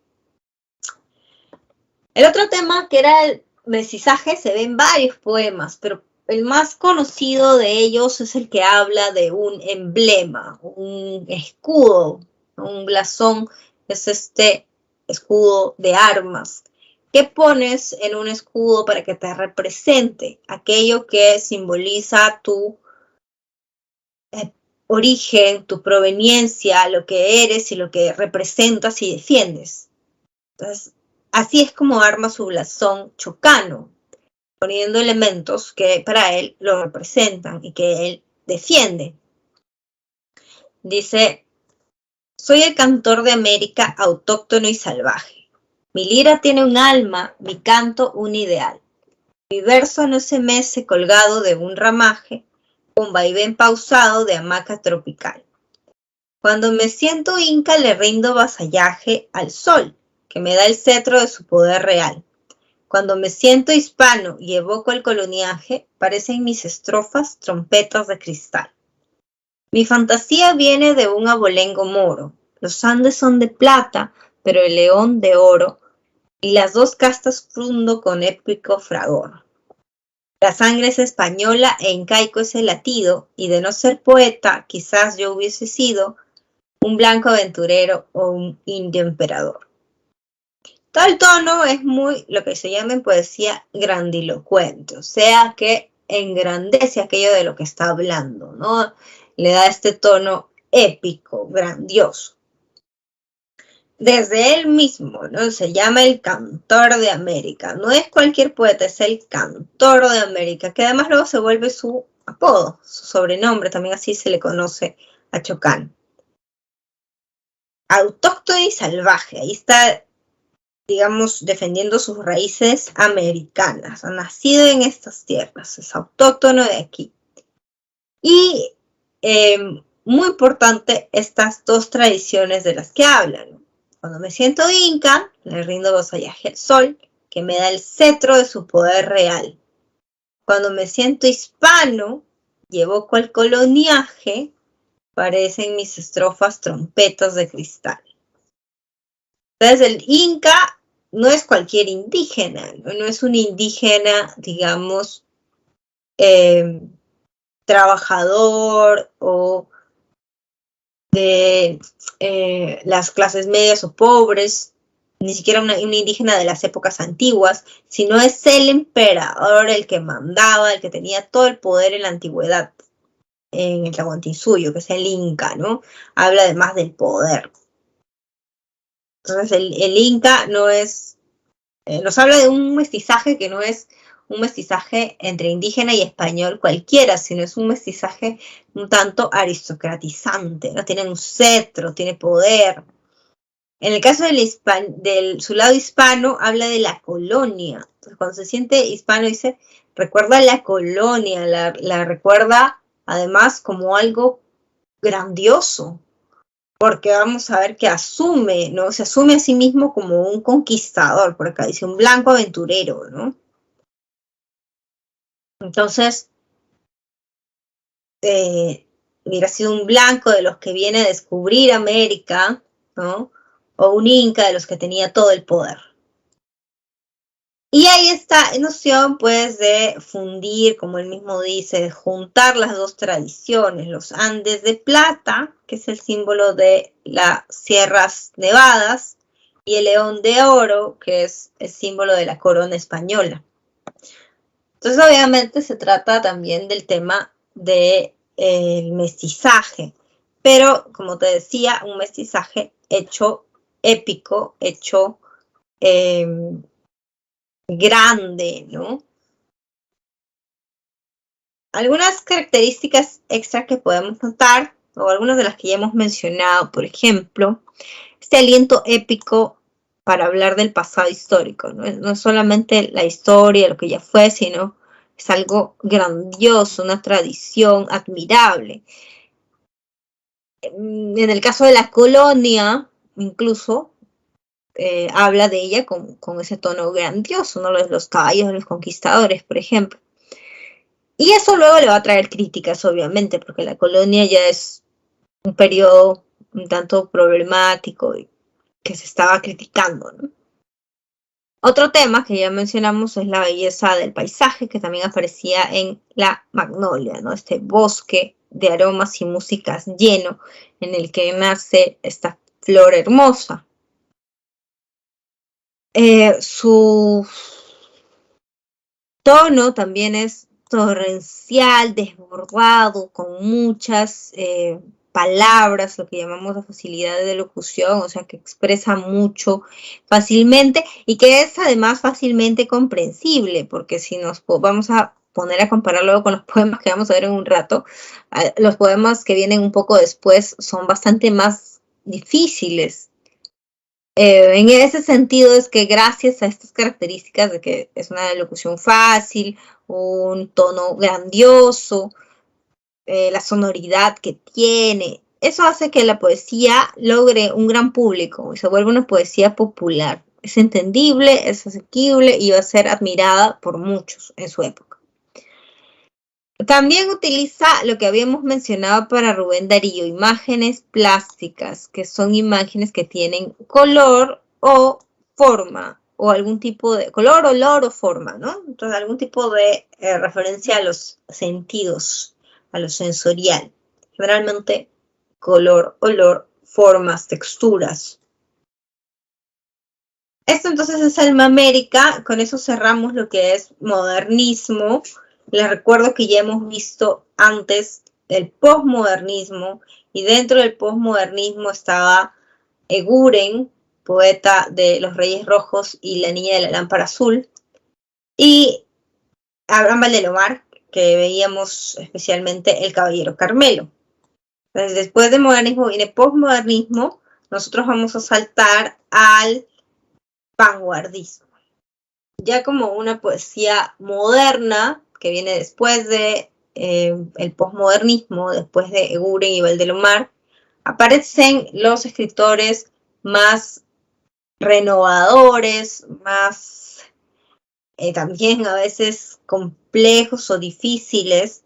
El otro tema, que era el mestizaje, se ve en varios poemas, pero el más conocido de ellos es el que habla de un emblema, un escudo, un blasón, es este escudo de armas. ¿Qué pones en un escudo para que te represente? Aquello que simboliza tu origen, tu proveniencia, lo que eres y lo que representas y defiendes. Entonces, así es como arma su blasón Chocano, poniendo elementos que para él lo representan y que él defiende. Dice, soy el cantor de América autóctono y salvaje. Mi lira tiene un alma, mi canto un ideal. Mi verso no se mece colgado de un ramaje, un vaivén pausado de hamaca tropical. Cuando me siento inca le rindo vasallaje al sol, que me da el cetro de su poder real. Cuando me siento hispano y evoco el coloniaje, parecen mis estrofas trompetas de cristal. Mi fantasía viene de un abolengo moro. Los Andes son de plata, pero el león de oro, y las dos castas fundo con épico fragor. La sangre es española e incaico es el latido, y de no ser poeta, quizás yo hubiese sido un blanco aventurero o un indio emperador. Todo el tono es muy, lo que se llama en poesía, grandilocuente, o sea que engrandece aquello de lo que está hablando, ¿no? Le da este tono épico, grandioso. Desde él mismo, ¿no? Se llama el cantor de América. No es cualquier poeta, es el cantor de América, que además luego se vuelve su apodo, su sobrenombre, también así se le conoce a Chocán. Autóctono y salvaje, ahí está, digamos, defendiendo sus raíces americanas. Ha nacido en estas tierras, es autóctono de aquí. Y muy importante, estas dos tradiciones de las que hablan. Cuando me siento inca, le rindo vasallaje al sol, que me da el cetro de su poder real. Cuando me siento hispano y evoco el coloniaje, parecen mis estrofas trompetas de cristal. Entonces, el inca no es cualquier indígena, no es un indígena, digamos, trabajador o de las clases medias o pobres, ni siquiera una indígena de las épocas antiguas, sino es el emperador el que mandaba, el que tenía todo el poder en la antigüedad, en el Tahuantinsuyo, que es el Inca, ¿no? Habla además del poder. Entonces el Inca no es, nos habla de un mestizaje que no es un mestizaje entre indígena y español cualquiera, sino es un mestizaje un tanto aristocratizante, ¿no? Tiene un cetro, tiene poder. En el caso su lado hispano, habla de la colonia. Entonces, cuando se siente hispano, dice, recuerda la colonia, la recuerda además como algo grandioso, porque vamos a ver que asume, ¿no? Se asume a sí mismo como un conquistador, por acá dice, un blanco aventurero, ¿no? Entonces, hubiera sido un blanco de los que viene a descubrir América, ¿no? O un inca de los que tenía todo el poder. Y hay esta noción, pues, de fundir, como él mismo dice, de juntar las dos tradiciones, los Andes de plata, que es el símbolo de las Sierras Nevadas, y el León de Oro, que es el símbolo de la corona española. Entonces, obviamente, se trata también del tema del mestizaje, pero, como te decía, un mestizaje hecho épico, hecho grande, ¿no? Algunas características extra que podemos notar, o algunas de las que ya hemos mencionado, por ejemplo, este aliento épico para hablar del pasado histórico, ¿no? No es solamente la historia, lo que ya fue, sino es algo grandioso, una tradición admirable. En el caso de la colonia, incluso, habla de ella con ese tono grandioso, ¿no? Los caballos de los conquistadores, por ejemplo. Y eso luego le va a traer críticas, obviamente, porque la colonia ya es un periodo un tanto problemático y que se estaba criticando, ¿no? Otro tema que ya mencionamos es la belleza del paisaje, que también aparecía en la Magnolia, ¿no? Este bosque de aromas y músicas lleno en el que nace esta flor hermosa. Su tono también es torrencial, desbordado, con muchas palabras, lo que llamamos la facilidad de locución, o sea, que expresa mucho fácilmente y que es además fácilmente comprensible, porque si nos vamos a poner a compararlo con los poemas que vamos a ver en un rato, los poemas que vienen un poco después son bastante más difíciles. En ese sentido es que gracias a estas características de que es una locución fácil, un tono grandioso, la sonoridad que tiene, eso hace que la poesía logre un gran público y se vuelve una poesía popular. Es entendible, es asequible y va a ser admirada por muchos en su época. También utiliza lo que habíamos mencionado para Rubén Darío, imágenes plásticas, que son imágenes que tienen color o forma, o algún tipo de color, olor o forma, ¿no? Entonces, algún tipo de referencia a los sentidos, a lo sensorial. Generalmente, color, olor, formas, texturas. Esto entonces es Alma América, con eso cerramos lo que es modernismo. Les recuerdo que ya hemos visto antes el posmodernismo y dentro del posmodernismo estaba Eguren, poeta de Los Reyes Rojos y La Niña de la Lámpara Azul, y Abraham Valdelomar, que veíamos especialmente El Caballero Carmelo. Entonces, después de modernismo viene posmodernismo, nosotros vamos a saltar al vanguardismo. Ya como una poesía moderna que viene después de el posmodernismo, después de Eguren y Valdelomar, aparecen los escritores más renovadores, más también a veces complejos o difíciles,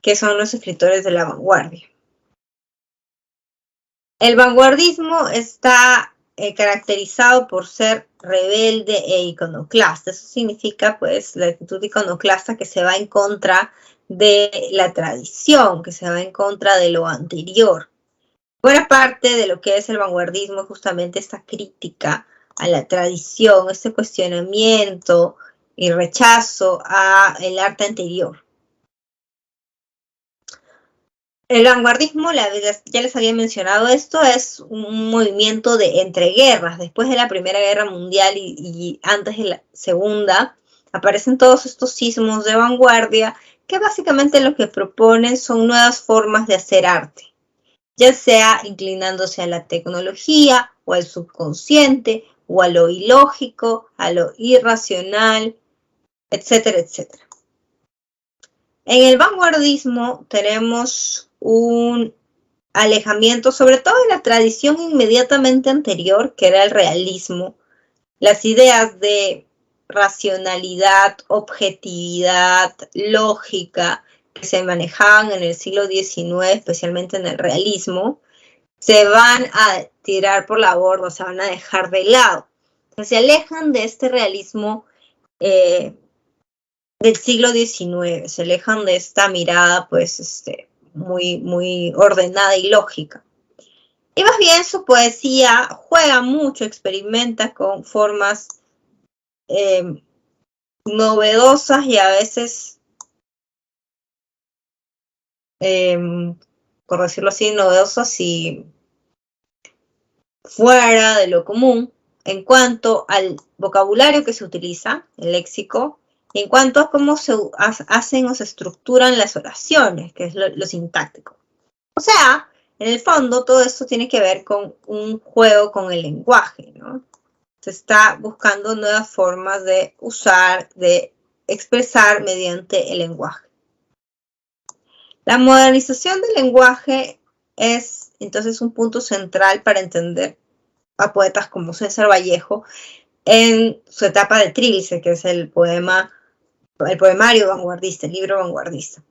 que son los escritores de la vanguardia. El vanguardismo está caracterizado por ser rebelde e iconoclasta. Eso significa, pues, la actitud iconoclasta que se va en contra de la tradición, que se va en contra de lo anterior. Buena parte de lo que es el vanguardismo es justamente esta crítica a la tradición, este cuestionamiento y rechazo a el arte anterior. El vanguardismo, ya les había mencionado esto, es un movimiento de entreguerras. Después de la Primera Guerra Mundial y antes de la Segunda, aparecen todos estos sismos de vanguardia que básicamente lo que proponen son nuevas formas de hacer arte, ya sea inclinándose a la tecnología o al subconsciente o a lo ilógico, a lo irracional, etcétera, etcétera. En el vanguardismo tenemos un alejamiento, sobre todo de la tradición inmediatamente anterior, que era el realismo. Las ideas de racionalidad, objetividad, lógica, que se manejaban en el siglo XIX, especialmente en el realismo, se van a tirar por la borda, se van a dejar de lado. Se alejan de este realismo del siglo XIX, se alejan de esta mirada, pues, muy ordenada y lógica. Y más bien su poesía juega mucho, experimenta con formas novedosas y a veces, por decirlo así, novedosas y fuera de lo común en cuanto al vocabulario que se utiliza, el léxico, y en cuanto a cómo se hacen o se estructuran las oraciones, que es lo sintáctico. O sea, en el fondo todo esto tiene que ver con un juego con el lenguaje, ¿no? Se está buscando nuevas formas de usar, de expresar mediante el lenguaje. La modernización del lenguaje es entonces un punto central para entender a poetas como César Vallejo en su etapa de Trilce, que es el poemario vanguardista, el libro vanguardista.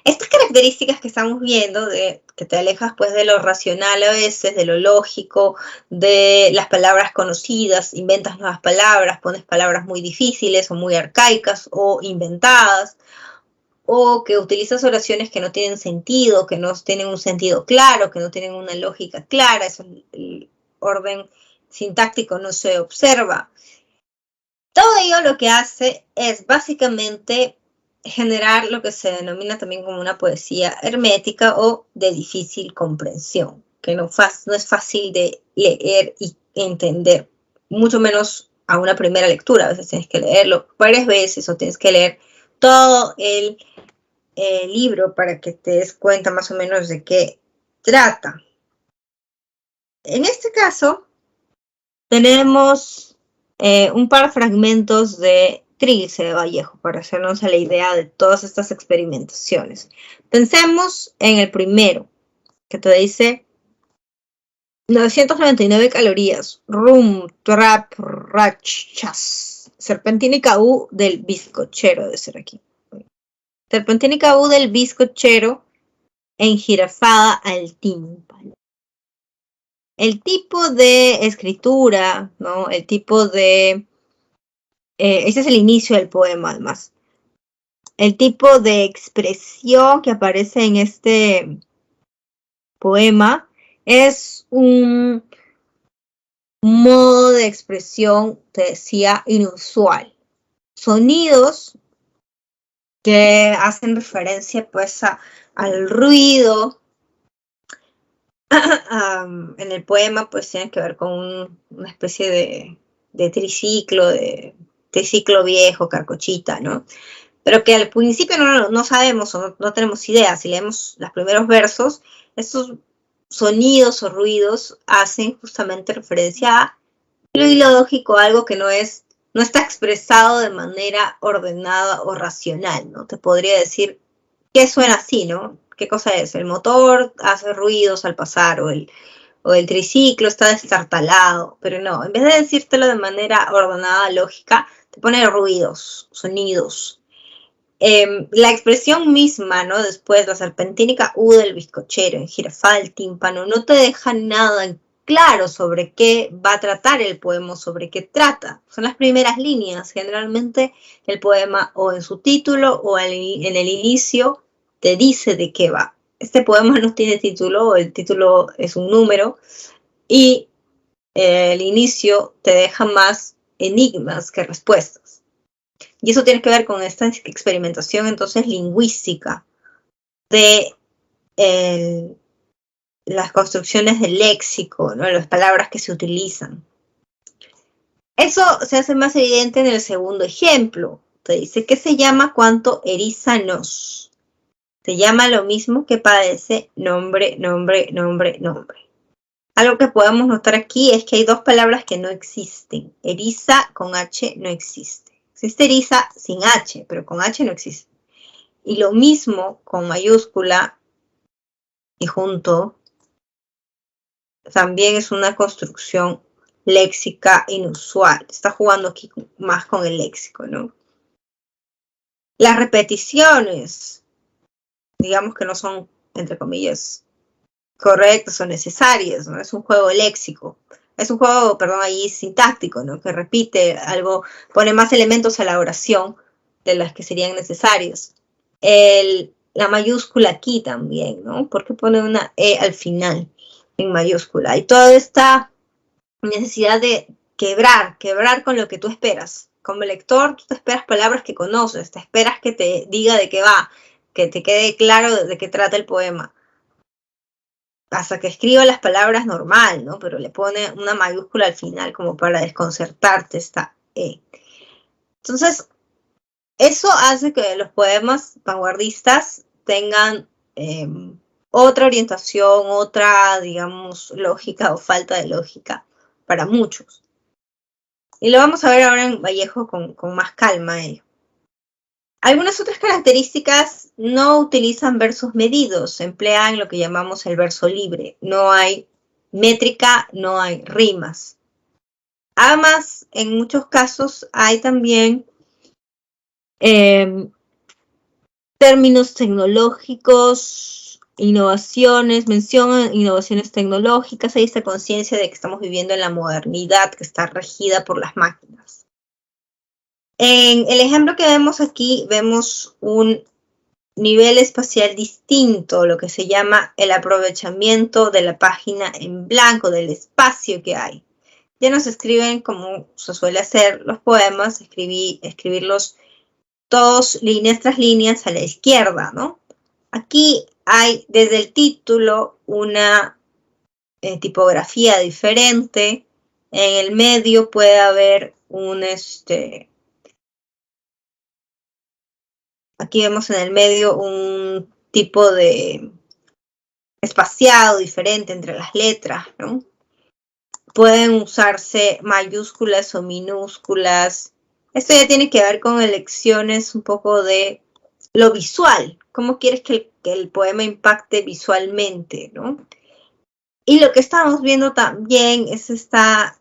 Estas características que estamos viendo, de que te alejas pues de lo racional a veces, de lo lógico, de las palabras conocidas, inventas nuevas palabras, pones palabras muy difíciles o muy arcaicas o inventadas, o que utilizas oraciones que no tienen sentido, que no tienen un sentido claro, que no tienen una lógica clara, eso, el orden sintáctico no se observa. Todo ello lo que hace es básicamente generar lo que se denomina también como una poesía hermética o de difícil comprensión, que no es fácil de leer y entender, mucho menos a una primera lectura. A veces tienes que leerlo varias veces o tienes que leer todo el libro para que te des cuenta más o menos de qué trata. En este caso, tenemos un par de fragmentos de Trilce de Vallejo para hacernos a la idea de todas estas experimentaciones. Pensemos en el primero, que te dice 999 calorías, rum, trap, rachas, serpentínica U del bizcochero, debe ser aquí. Serpentínica U del bizcochero enjirafada al tímpano. El tipo de escritura, ¿no? El tipo de... ese es el inicio del poema, además. El tipo de expresión que aparece en este poema es un modo de expresión, te decía, inusual. Sonidos que hacen referencia, pues, al ruido. En el poema, pues, tiene que ver con una especie de triciclo, viejo, carcochita, ¿no? Pero que al principio no sabemos o no tenemos idea. Si leemos los primeros versos, estos sonidos o ruidos hacen justamente referencia a lo ilógico, algo que no está expresado de manera ordenada o racional, ¿no? Te podría decir qué suena así, ¿no? ¿Qué cosa es? El motor hace ruidos al pasar o el triciclo está destartalado, pero no, en vez de decírtelo de manera ordenada, lógica, te pone ruidos, sonidos. La expresión misma, ¿no? Después, la serpentínica U del bizcochero, enjirafada al tímpano, no te deja nada claro sobre qué va a tratar el poema, sobre qué trata. Son las primeras líneas. Generalmente el poema o en su título o en el inicio te dice de qué va. Este poema no tiene título, el título es un número y el inicio te deja más enigmas que respuestas. Y eso tiene que ver con esta experimentación entonces lingüística de las construcciones del léxico, ¿no? Las palabras que se utilizan. Eso se hace más evidente en el segundo ejemplo. Te dice que se llama cuanto eriza nos. Se llama lo mismo que padece nombre, nombre, nombre, nombre. Algo que podemos notar aquí es que hay dos palabras que no existen. Eriza con H no existe. Existe eriza sin H, pero con H no existe. Y lo mismo con mayúscula y junto. También es una construcción léxica inusual. Está jugando aquí más con el léxico, ¿no? Las repeticiones, digamos que no son, entre comillas, correctas o necesarias, ¿no? Es un juego léxico. Es un juego, perdón, ahí sintáctico, ¿no? Que repite algo, pone más elementos a la oración de las que serían necesarios. La mayúscula aquí también, ¿no? Porque pone una E al final en mayúscula. Y toda esta necesidad de quebrar con lo que tú esperas. Como lector, tú te esperas palabras que conoces, te esperas que te diga de qué va, que te quede claro de qué trata el poema. Hasta que escriba las palabras normal, ¿no? Pero le pone una mayúscula al final como para desconcertarte esta E. Entonces, eso hace que los poemas vanguardistas tengan otra orientación, otra, digamos, lógica o falta de lógica para muchos. Y lo vamos a ver ahora en Vallejo con más calma. Algunas otras características: no utilizan versos medidos, emplean lo que llamamos el verso libre. No hay métrica, no hay rimas. Además, en muchos casos hay también términos tecnológicos, innovaciones, mencionan innovaciones tecnológicas. Hay esta conciencia de que estamos viviendo en la modernidad que está regida por las máquinas. En el ejemplo que vemos aquí, vemos un nivel espacial distinto, lo que se llama el aprovechamiento de la página en blanco, del espacio que hay. Ya no se escriben como se suele hacer los poemas, escribirlos todos líneas tras líneas a la izquierda, ¿no? Aquí hay desde el título una tipografía diferente. En el medio puede haber un aquí vemos en el medio un tipo de espaciado diferente entre las letras, ¿no? Pueden usarse mayúsculas o minúsculas. Esto ya tiene que ver con elecciones un poco de lo visual. ¿Cómo quieres que el poema impacte visualmente, ¿no? Y lo que estamos viendo también es esta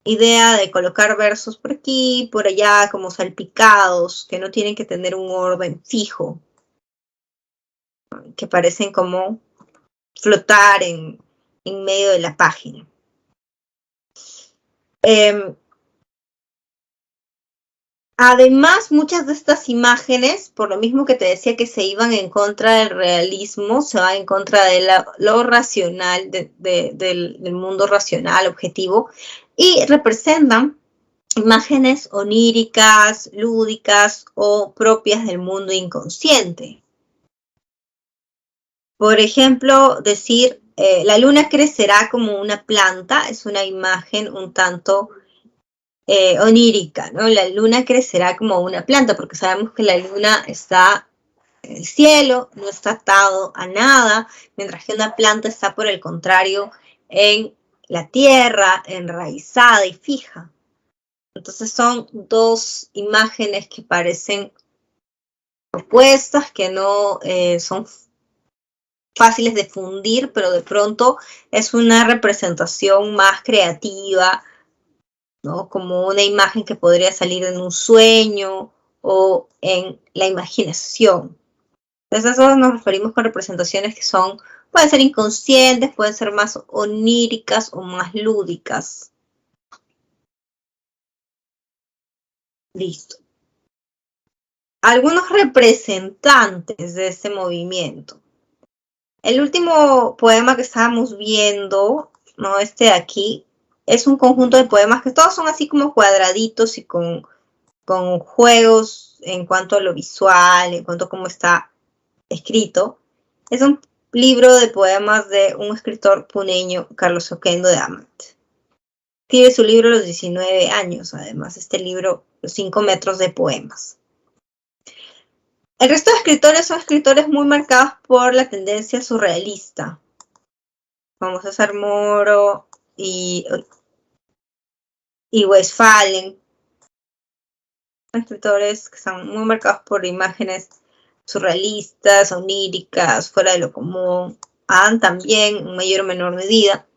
idea de colocar versos por aquí, por allá, como salpicados, que no tienen que tener un orden fijo, que parecen como flotar en medio de la página. Además, muchas de estas imágenes, por lo mismo que te decía que se iban en contra del realismo, se van en contra de lo racional, del mundo racional, objetivo, y representan imágenes oníricas, lúdicas o propias del mundo inconsciente. Por ejemplo, decir, la luna crecerá como una planta, es una imagen un tanto onírica, ¿no? La luna crecerá como una planta, porque sabemos que la luna está en el cielo, no está atado a nada, mientras que una planta está, por el contrario, en la tierra, enraizada y fija. Entonces son dos imágenes que parecen opuestas, que no son fáciles de fundir, pero de pronto es una representación más creativa, ¿no? Como una imagen que podría salir en un sueño o en la imaginación. Entonces, a eso nos referimos con representaciones que pueden ser inconscientes, pueden ser más oníricas o más lúdicas. Listo. Algunos representantes de este movimiento. El último poema que estábamos viendo, ¿no? Este de aquí, es un conjunto de poemas que todos son así como cuadraditos y con juegos en cuanto a lo visual, en cuanto a cómo está escrito. Es un libro de poemas de un escritor puneño, Carlos Oquendo de Amat. Escribe su libro a los 19 años, además, este libro, Los 5 metros de poemas. El resto de escritores son escritores muy marcados por la tendencia surrealista, como César Moro y Westphalen. Son escritores que están muy marcados por imágenes surrealistas, oníricas, fuera de lo común. Adam también, en mayor o menor medida.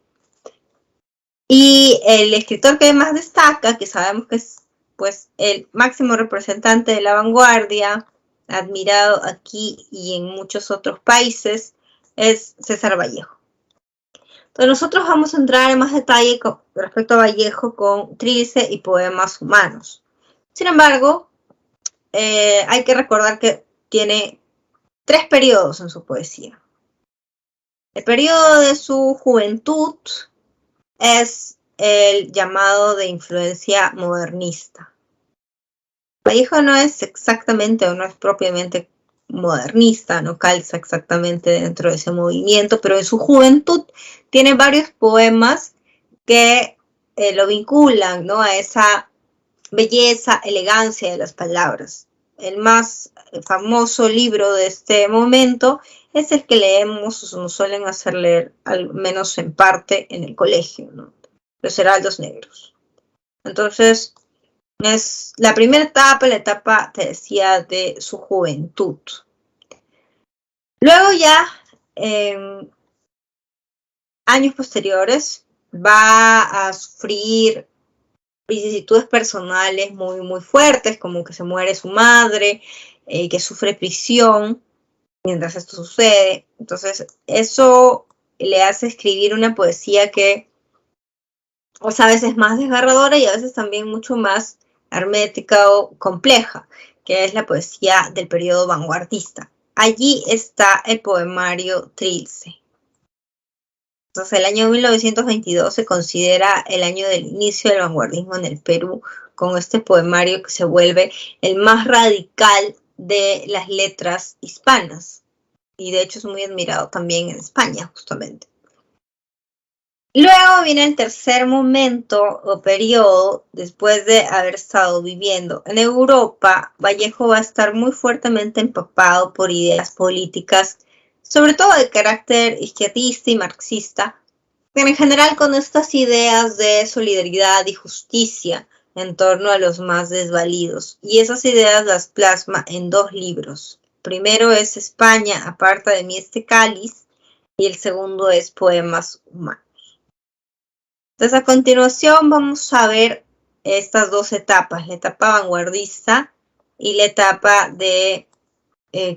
Y el escritor que más destaca, que sabemos que es pues el máximo representante de la vanguardia, admirado aquí y en muchos otros países, es César Vallejo. Entonces nosotros vamos a entrar en más detalle respecto a Vallejo con Trilce y Poemas Humanos. Sin embargo, hay que recordar que tiene 3 periodos en su poesía. El periodo de su juventud es el llamado de influencia modernista. Vallejo no es exactamente o no es propiamente modernista, no calza exactamente dentro de ese movimiento, pero en su juventud tiene varios poemas que lo vinculan, ¿no?, a esa belleza, elegancia de las palabras. El más famoso libro de este momento es el que leemos o nos suelen hacer leer, al menos en parte, en el colegio, ¿no?, Los Heraldos Negros. Entonces, es la primera etapa, la etapa, te decía, de su juventud. Luego ya, años posteriores, va a sufrir vicisitudes personales muy, muy fuertes, como que se muere su madre, que sufre prisión mientras esto sucede. Entonces, eso le hace escribir una poesía que a veces más desgarradora y a veces también mucho más hermética o compleja, que es la poesía del periodo vanguardista. Allí está el poemario Trilce. Entonces, el año 1922 se considera el año del inicio del vanguardismo en el Perú, con este poemario que se vuelve el más radical de las letras hispanas. Y de hecho es muy admirado también en España, justamente. Luego viene el tercer momento o periodo, después de haber estado viviendo en Europa. Vallejo va a estar muy fuertemente empapado por ideas políticas, sobre todo de carácter izquierdista y marxista, pero en general con estas ideas de solidaridad y justicia en torno a los más desvalidos. Y esas ideas las plasma en 2 libros. El primero es España, aparta de mí este cáliz, y el segundo es Poemas Humanos. Entonces, a continuación vamos a ver estas 2 etapas, la etapa vanguardista y la etapa de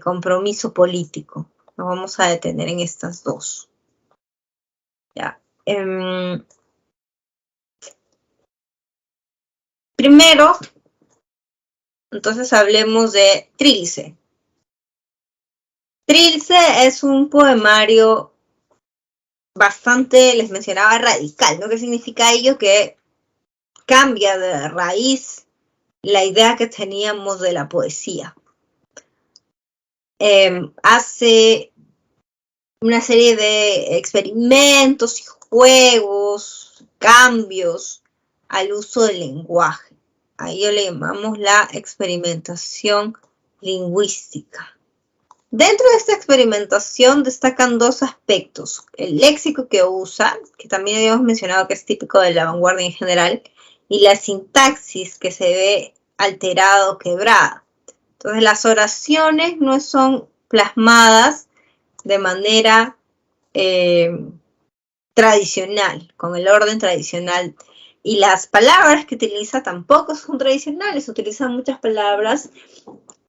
compromiso político. Nos vamos a detener en estas 2. Ya. Primero, entonces hablemos de Trilce. Trilce es un poemario bastante, les mencionaba, radical, ¿no? ¿Qué significa ello? Que cambia de raíz la idea que teníamos de la poesía. Hace una serie de experimentos y juegos, cambios al uso del lenguaje. A ello le llamamos la experimentación lingüística. Dentro de esta experimentación destacan 2 aspectos. El léxico que usa, que también habíamos mencionado que es típico de la vanguardia en general, y la sintaxis que se ve alterada o quebrada. Entonces, las oraciones no son plasmadas de manera tradicional, con el orden tradicional. Y las palabras que utiliza tampoco son tradicionales, utilizan muchas palabras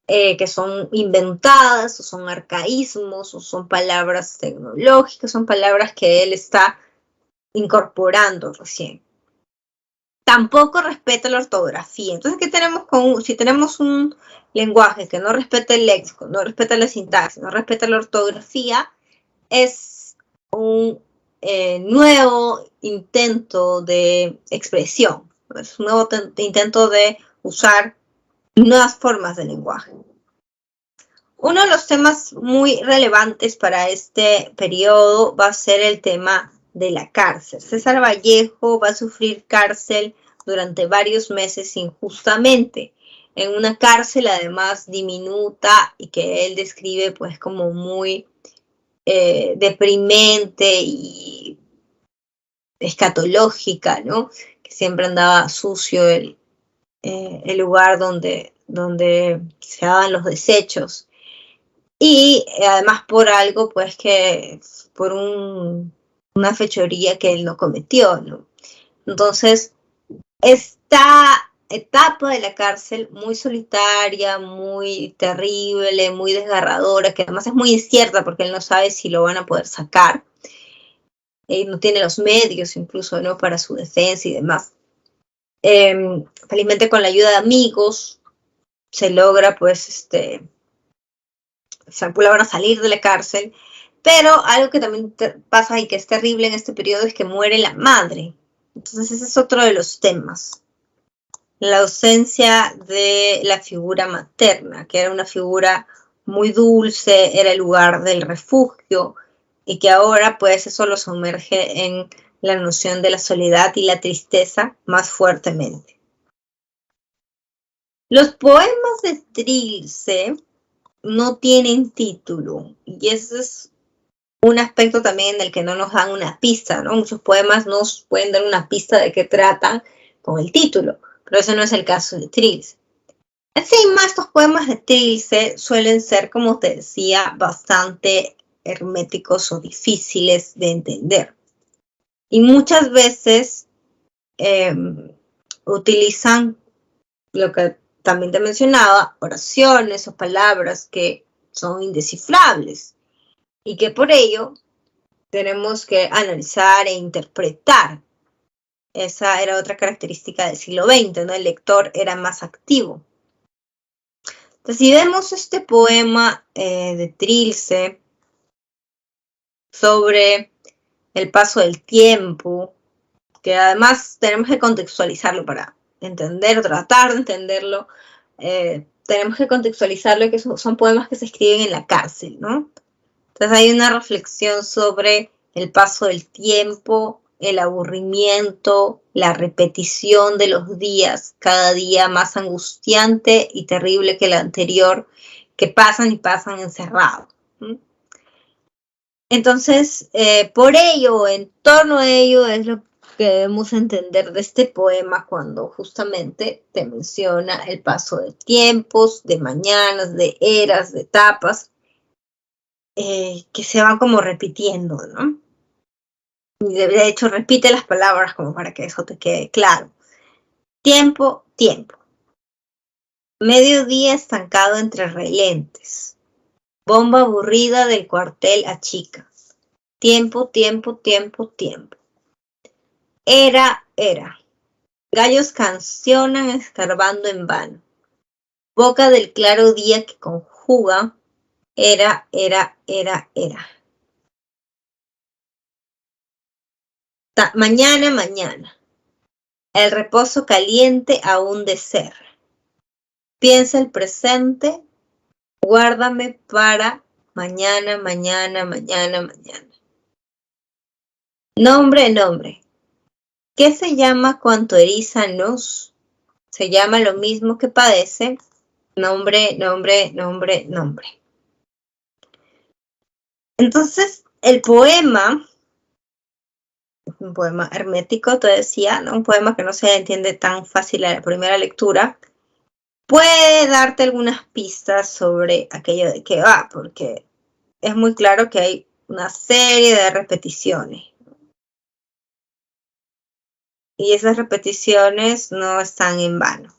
que son inventadas, o son arcaísmos, o son palabras tecnológicas, son palabras que él está incorporando recién. Tampoco respeta la ortografía. Entonces, ¿qué tenemos si tenemos un lenguaje que no respeta el léxico, no respeta la sintaxis, no respeta la ortografía, es un nuevo intento de expresión, es un nuevo intento de usar nuevas formas de lenguaje. Uno de los temas muy relevantes para este periodo va a ser el tema de la cárcel. César Vallejo va a sufrir cárcel durante varios meses injustamente, en una cárcel además diminuta y que él describe pues como muy deprimente y escatológica, ¿no? Que siempre andaba sucio el lugar donde se daban los desechos. Y además por algo, pues que por una fechoría que él no cometió, ¿no? Entonces, esta etapa de la cárcel muy solitaria, muy terrible, muy desgarradora, que además es muy incierta porque él no sabe si lo van a poder sacar. No tiene los medios incluso, ¿no? Para su defensa y demás. Felizmente con la ayuda de amigos se logra, pues, se logra salir de la cárcel, pero algo que también pasa y que es terrible en este periodo es que muere la madre. Entonces ese es otro de los temas. La ausencia de la figura materna, que era una figura muy dulce, era el lugar del refugio, y que ahora pues eso lo sumerge en la noción de la soledad y la tristeza más fuertemente. Los poemas de Trilce no tienen título, y ese es un aspecto también en el que no nos dan una pista, ¿no? Muchos poemas nos pueden dar una pista de qué tratan con el título, pero ese no es el caso de Trilce. Encima, estos poemas de Trilce suelen ser, como te decía, bastante herméticos o difíciles de entender. Y muchas veces utilizan lo que también te mencionaba, oraciones o palabras que son indescifrables y que por ello tenemos que analizar e interpretar. Esa era otra característica del siglo XX, ¿no? El lector era más activo. Entonces, si vemos este poema de Trilce sobre el paso del tiempo, que además tenemos que contextualizarlo para entender, tratar de entenderlo, tenemos que contextualizarlo, que son poemas que se escriben en la cárcel, ¿no? Entonces hay una reflexión sobre el paso del tiempo, el aburrimiento, la repetición de los días, cada día más angustiante y terrible que el anterior, que pasan y pasan encerrados. Entonces, por ello, en torno a ello es lo que debemos entender de este poema cuando justamente te menciona el paso de tiempos, de mañanas, de eras, de etapas, que se van como repitiendo, ¿no? Y de hecho repite las palabras como para que eso te quede claro. Tiempo, tiempo. Mediodía estancado entre relentes. Bomba aburrida del cuartel a chica. Tiempo, tiempo, tiempo, tiempo. Era, era. Gallos cancionan escarbando en vano. Boca del claro día que conjuga. Era, era, era, era. Mañana, mañana. El reposo caliente aún de ser. Piensa el presente, guárdame para mañana, mañana, mañana, mañana. Nombre, nombre. ¿Qué se llama cuanto eriza nos? Se llama lo mismo que padece. Nombre, nombre, nombre, nombre. Entonces, el poema, un poema hermético, te decía, ¿no? Un poema que no se entiende tan fácil a la primera lectura, puede darte algunas pistas sobre aquello de qué va, porque es muy claro que hay una serie de repeticiones. Y esas repeticiones no están en vano.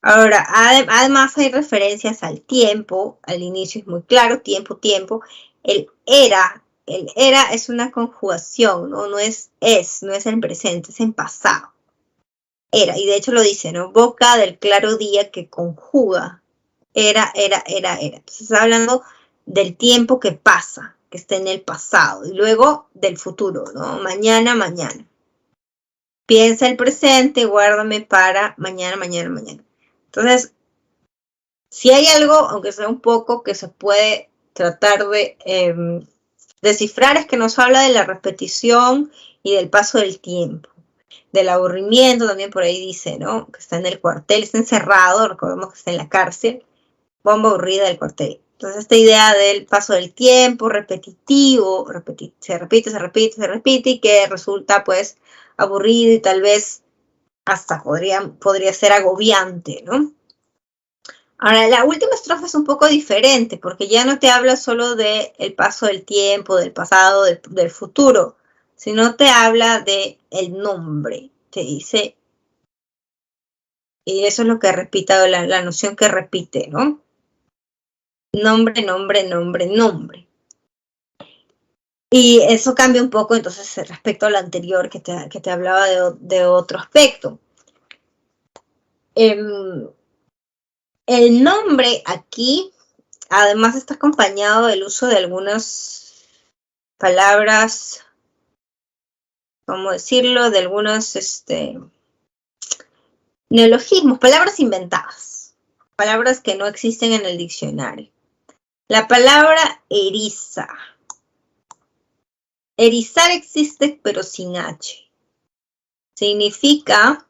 Ahora, además hay referencias al tiempo, al inicio es muy claro, tiempo, tiempo. El era es una conjugación, ¿no? No es en presente, es en pasado. Era, y de hecho lo dice, ¿no? Boca del claro día que conjuga. Era. Entonces está hablando del tiempo que pasa, que está en el pasado, y luego del futuro, ¿no? Mañana, mañana. Piensa el presente, guárdame para mañana, mañana, mañana. Entonces, si hay algo, aunque sea un poco, que se puede tratar de descifrar, es que nos habla de la repetición y del paso del tiempo. Del aburrimiento, también por ahí dice, ¿no? Que está en el cuartel, está encerrado, recordemos que está en la cárcel, bomba aburrida del cuartel. Entonces, esta idea del paso del tiempo, repetitivo, se repite, se repite, se repite, y que resulta, pues, aburrido y tal vez hasta podría ser agobiante, ¿no? Ahora, la última estrofa es un poco diferente, porque ya no te habla solo del paso del tiempo, del pasado, del futuro, sino te habla de el nombre. Te dice, y eso es lo que repite, la noción que repite, ¿no? Nombre, nombre, nombre, nombre. Y eso cambia un poco entonces respecto a lo anterior que te hablaba de otro aspecto. El nombre aquí, además, está acompañado del uso de algunas palabras, ¿cómo decirlo? De algunos neologismos, palabras inventadas, palabras que no existen en el diccionario. La palabra eriza. Erizar existe, pero sin H. Significa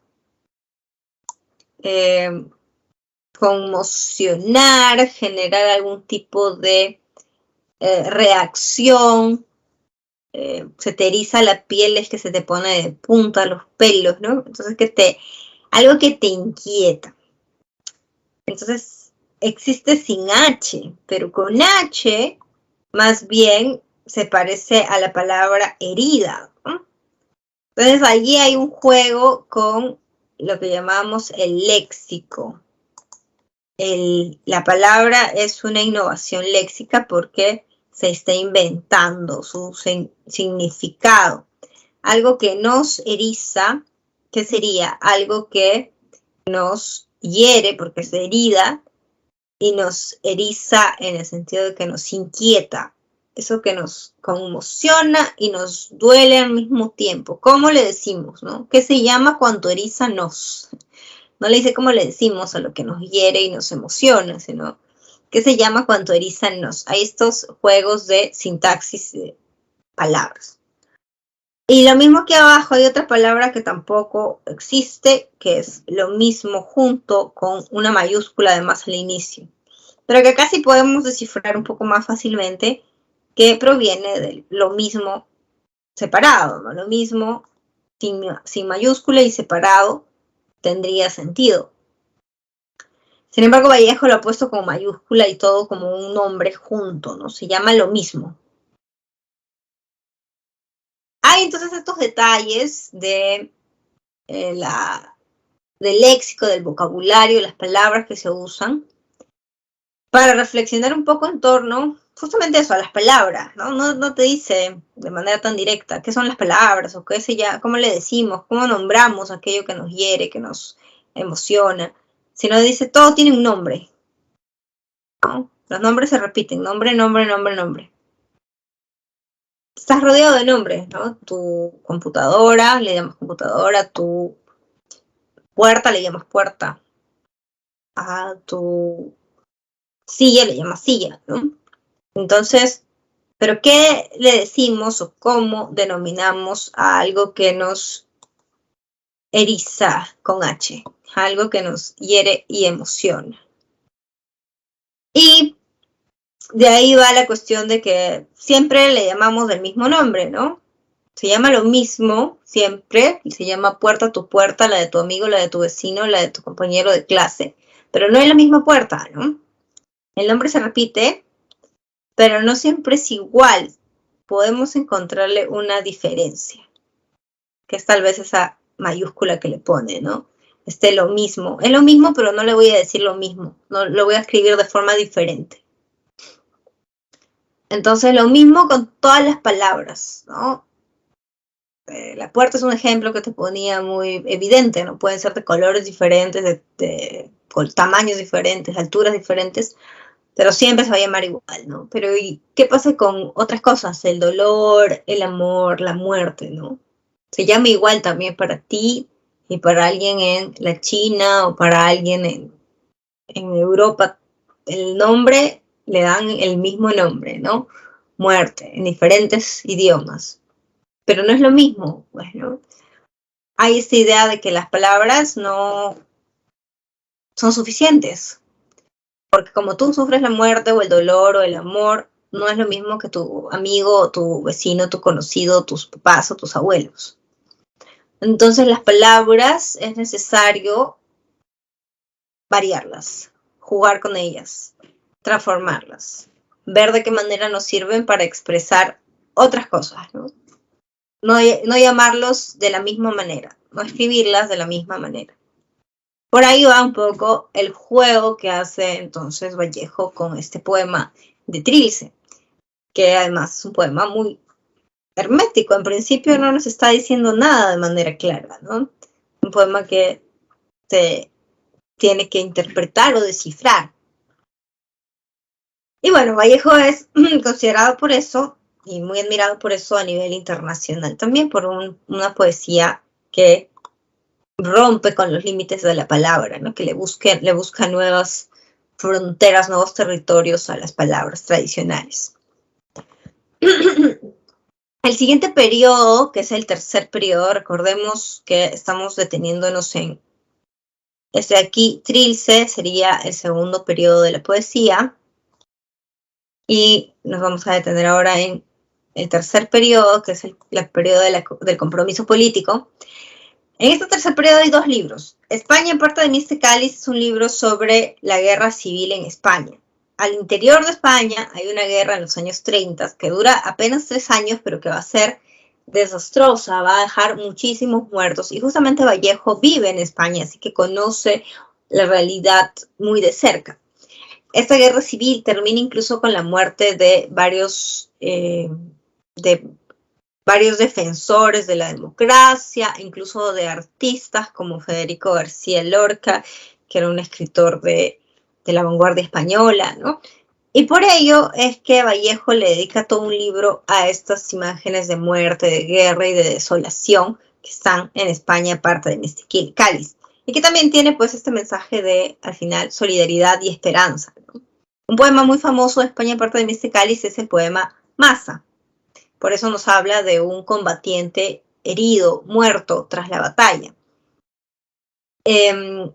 conmocionar, generar algún tipo de reacción. Se te eriza la piel, es que se te pone de punta los pelos, ¿no? Entonces, algo que te inquieta. Entonces, existe sin H, pero con H, más bien, se parece a la palabra herida, ¿no? Entonces, allí hay un juego con lo que llamamos el léxico. La palabra es una innovación léxica porque se está inventando su significado. Algo que nos eriza, ¿qué sería? Algo que nos hiere porque es herida y nos eriza en el sentido de que nos inquieta. Eso que nos conmociona y nos duele al mismo tiempo. ¿Cómo le decimos, no? ¿Qué se llama cuando eriza nos? No le dice cómo le decimos a lo que nos hiere y nos emociona, sino ¿qué se llama cuando eriza nos? Hay estos juegos de sintaxis de palabras. Y lo mismo que abajo hay otra palabra que tampoco existe, que es lo mismo junto con una mayúscula además al inicio, pero que casi podemos descifrar un poco más fácilmente, que proviene de lo mismo separado, ¿no? Lo mismo sin mayúscula y separado tendría sentido. Sin embargo, Vallejo lo ha puesto como mayúscula y todo como un nombre junto, ¿no? Se llama lo mismo. Hay entonces estos detalles del léxico, del vocabulario, las palabras que se usan, para reflexionar un poco en torno justamente eso, a las palabras, ¿no? No te dice de manera tan directa qué son las palabras o cómo le decimos, cómo nombramos aquello que nos hiere, que nos emociona, sino dice todo tiene un nombre, ¿no? Los nombres se repiten, nombre, nombre, nombre, nombre. Estás rodeado de nombres, ¿no? Tu computadora, le llamas computadora, tu puerta, le llamas puerta, a tu silla, le llamas silla, ¿no? Entonces, ¿pero qué le decimos o cómo denominamos a algo que nos eriza con H? Algo que nos hiere y emociona. Y de ahí va la cuestión de que siempre le llamamos del mismo nombre, ¿no? Se llama lo mismo siempre, y se llama puerta tu puerta, la de tu amigo, la de tu vecino, la de tu compañero de clase, pero no es la misma puerta, ¿no? El nombre se repite, pero no siempre es igual. Podemos encontrarle una diferencia, que es tal vez esa mayúscula que le pone, ¿no? Lo mismo. Es lo mismo, pero no le voy a decir lo mismo. No, lo voy a escribir de forma diferente. Entonces, lo mismo con todas las palabras, ¿no? La puerta es un ejemplo que te ponía muy evidente, ¿no? Pueden ser de colores diferentes, de tamaños diferentes, alturas diferentes, pero siempre se va a llamar igual, ¿no? Pero ¿y qué pasa con otras cosas? El dolor, el amor, la muerte, ¿no? Se llama igual también para ti y para alguien en la China o para alguien en Europa. El nombre, le dan el mismo nombre, ¿no? Muerte, en diferentes idiomas. Pero no es lo mismo, pues, ¿no? Hay esta idea de que las palabras no son suficientes. Porque como tú sufres la muerte o el dolor o el amor, no es lo mismo que tu amigo, tu vecino, tu conocido, tus papás o tus abuelos. Entonces las palabras es necesario variarlas, jugar con ellas, transformarlas, ver de qué manera nos sirven para expresar otras cosas, ¿no? No llamarlos de la misma manera, no escribirlas de la misma manera. Por ahí va un poco el juego que hace entonces Vallejo con este poema de Trilce, que además es un poema muy hermético. En principio no nos está diciendo nada de manera clara, ¿no? Un poema que se tiene que interpretar o descifrar. Y bueno, Vallejo es considerado por eso y muy admirado por eso a nivel internacional también, por una poesía que rompe con los límites de la palabra, ¿no? Que le busca nuevas fronteras, nuevos territorios a las palabras tradicionales. El siguiente periodo, que es el tercer periodo, recordemos que estamos deteniéndonos en este aquí, Trilce, sería el segundo periodo de la poesía, y nos vamos a detener ahora en el tercer periodo, que es el periodo del compromiso político. En este tercer periodo hay dos libros. España en parte de Miste Cáliz es un libro sobre la guerra civil en España. Al interior de España hay una guerra en los años 30 que dura apenas 3 años, pero que va a ser desastrosa, va a dejar muchísimos muertos. Y justamente Vallejo vive en España, así que conoce la realidad muy de cerca. Esta guerra civil termina incluso con la muerte de varios defensores de la democracia, incluso de artistas como Federico García Lorca, que era un escritor de la vanguardia española, ¿no? Y por ello es que Vallejo le dedica todo un libro a estas imágenes de muerte, de guerra y de desolación que están en España, aparte de Miste Cáliz. Y que también tiene pues este mensaje de, al final, solidaridad y esperanza, ¿no? Un poema muy famoso de España, aparte de Miste Cáliz, es el poema Maza. Por eso nos habla de un combatiente herido, muerto tras la batalla. En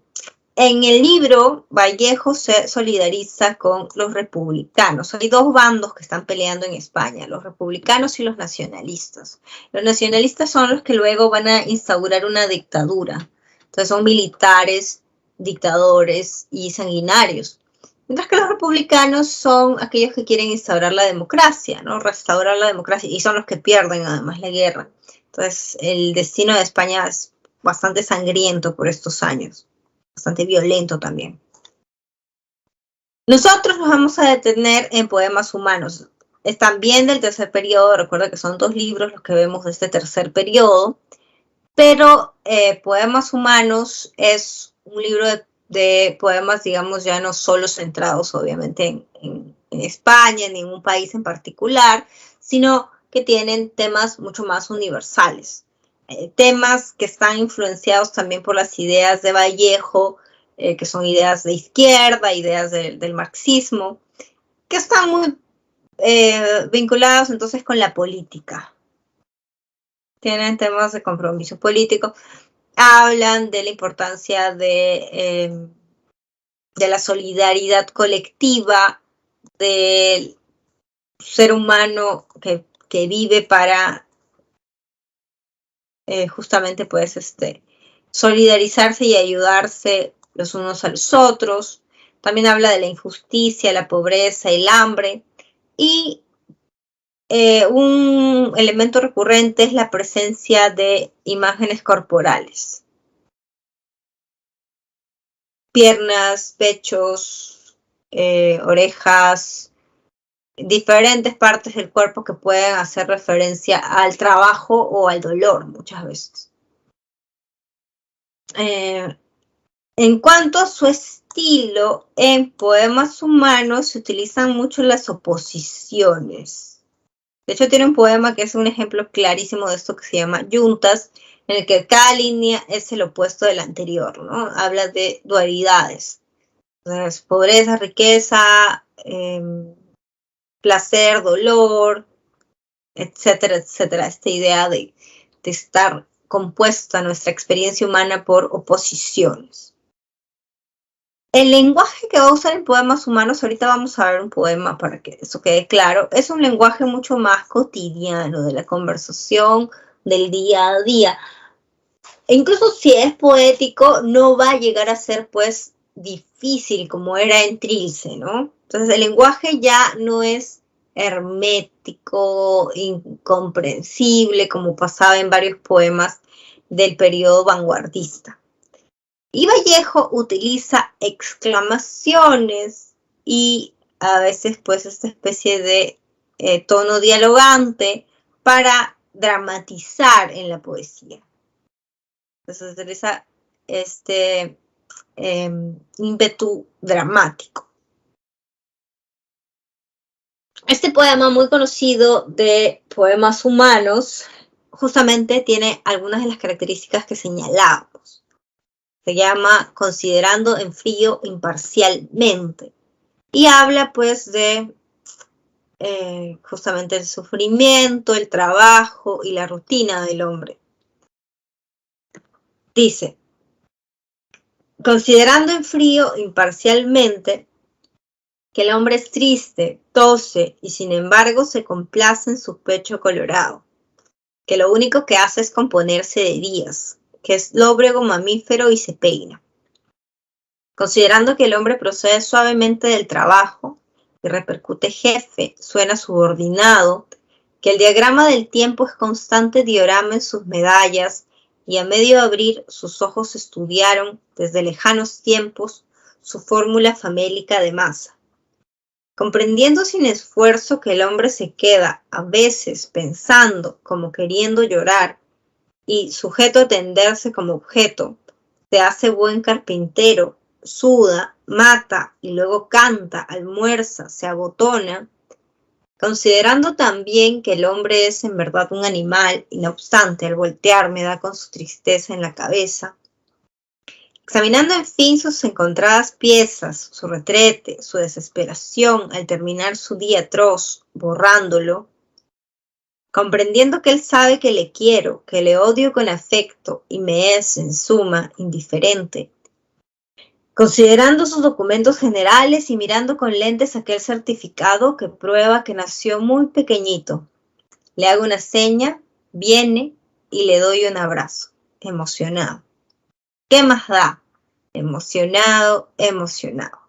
el libro, Vallejo se solidariza con los republicanos. Hay dos bandos que están peleando en España, los republicanos y los nacionalistas. Los nacionalistas son los que luego van a instaurar una dictadura. Entonces son militares, dictadores y sanguinarios. Mientras que los republicanos son aquellos que quieren instaurar la democracia, ¿no? Restaurar la democracia, y son los que pierden además la guerra. Entonces el destino de España es bastante sangriento por estos años, bastante violento también. Nosotros nos vamos a detener en poemas humanos. Es también del tercer periodo, recuerda que son 2 libros los que vemos de este tercer periodo, pero Poemas Humanos es un libro de poemas, digamos, ya no solo centrados obviamente en España, en ningún país en particular, sino que tienen temas mucho más universales. Temas que están influenciados también por las ideas de Vallejo, que son ideas de izquierda, ideas del marxismo, que están muy vinculados entonces con la política. Tienen temas de compromiso político, hablan de la importancia de la solidaridad colectiva, del ser humano que vive para justamente pues solidarizarse y ayudarse los unos a los otros. También habla de la injusticia, la pobreza, el hambre, y un elemento recurrente es la presencia de imágenes corporales. Piernas, pechos, orejas, diferentes partes del cuerpo que pueden hacer referencia al trabajo o al dolor muchas veces. En cuanto a su estilo, en poemas humanos se utilizan mucho las oposiciones. De hecho, tiene un poema que es un ejemplo clarísimo de esto que se llama Yuntas, en el que cada línea es el opuesto de la anterior, ¿no? Habla de dualidades. Entonces, pobreza, riqueza, placer, dolor, etcétera, etcétera. Esta idea de estar compuesta nuestra experiencia humana por oposiciones. El lenguaje que va a usar en poemas humanos, ahorita vamos a ver un poema para que eso quede claro, es un lenguaje mucho más cotidiano, de la conversación, del día a día. E incluso si es poético, no va a llegar a ser pues difícil como era en Trilce, ¿no? Entonces el lenguaje ya no es hermético, incomprensible, como pasaba en varios poemas del periodo vanguardista. Y Vallejo utiliza exclamaciones y a veces pues esta especie de tono dialogante para dramatizar en la poesía. Entonces utiliza este ímpetu dramático. Este poema muy conocido de poemas humanos justamente tiene algunas de las características que señalábamos. Se llama Considerando en frío imparcialmente. Y habla pues de justamente el sufrimiento, el trabajo y la rutina del hombre. Dice, considerando en frío imparcialmente que el hombre es triste, tose y sin embargo se complace en su pecho colorado, que lo único que hace es componerse de días, que es lóbrego mamífero y se peina. Considerando que el hombre procede suavemente del trabajo, que repercute jefe, suena subordinado, que el diagrama del tiempo es constante diorama en sus medallas, y a medio abrir sus ojos estudiaron, desde lejanos tiempos, su fórmula famélica de masa. Comprendiendo sin esfuerzo que el hombre se queda, a veces, pensando, como queriendo llorar, y sujeto a tenderse como objeto, se hace buen carpintero, suda, mata y luego canta, almuerza, se abotona, considerando también que el hombre es en verdad un animal y no obstante al voltear me da con su tristeza en la cabeza, examinando en fin sus encontradas piezas, su retrete, su desesperación al terminar su día atroz, borrándolo, comprendiendo que él sabe que le quiero, que le odio con afecto y me es, en suma, indiferente, considerando sus documentos generales y mirando con lentes aquel certificado que prueba que nació muy pequeñito. Le hago una seña, viene y le doy un abrazo, emocionado. ¿Qué más da? Emocionado, emocionado.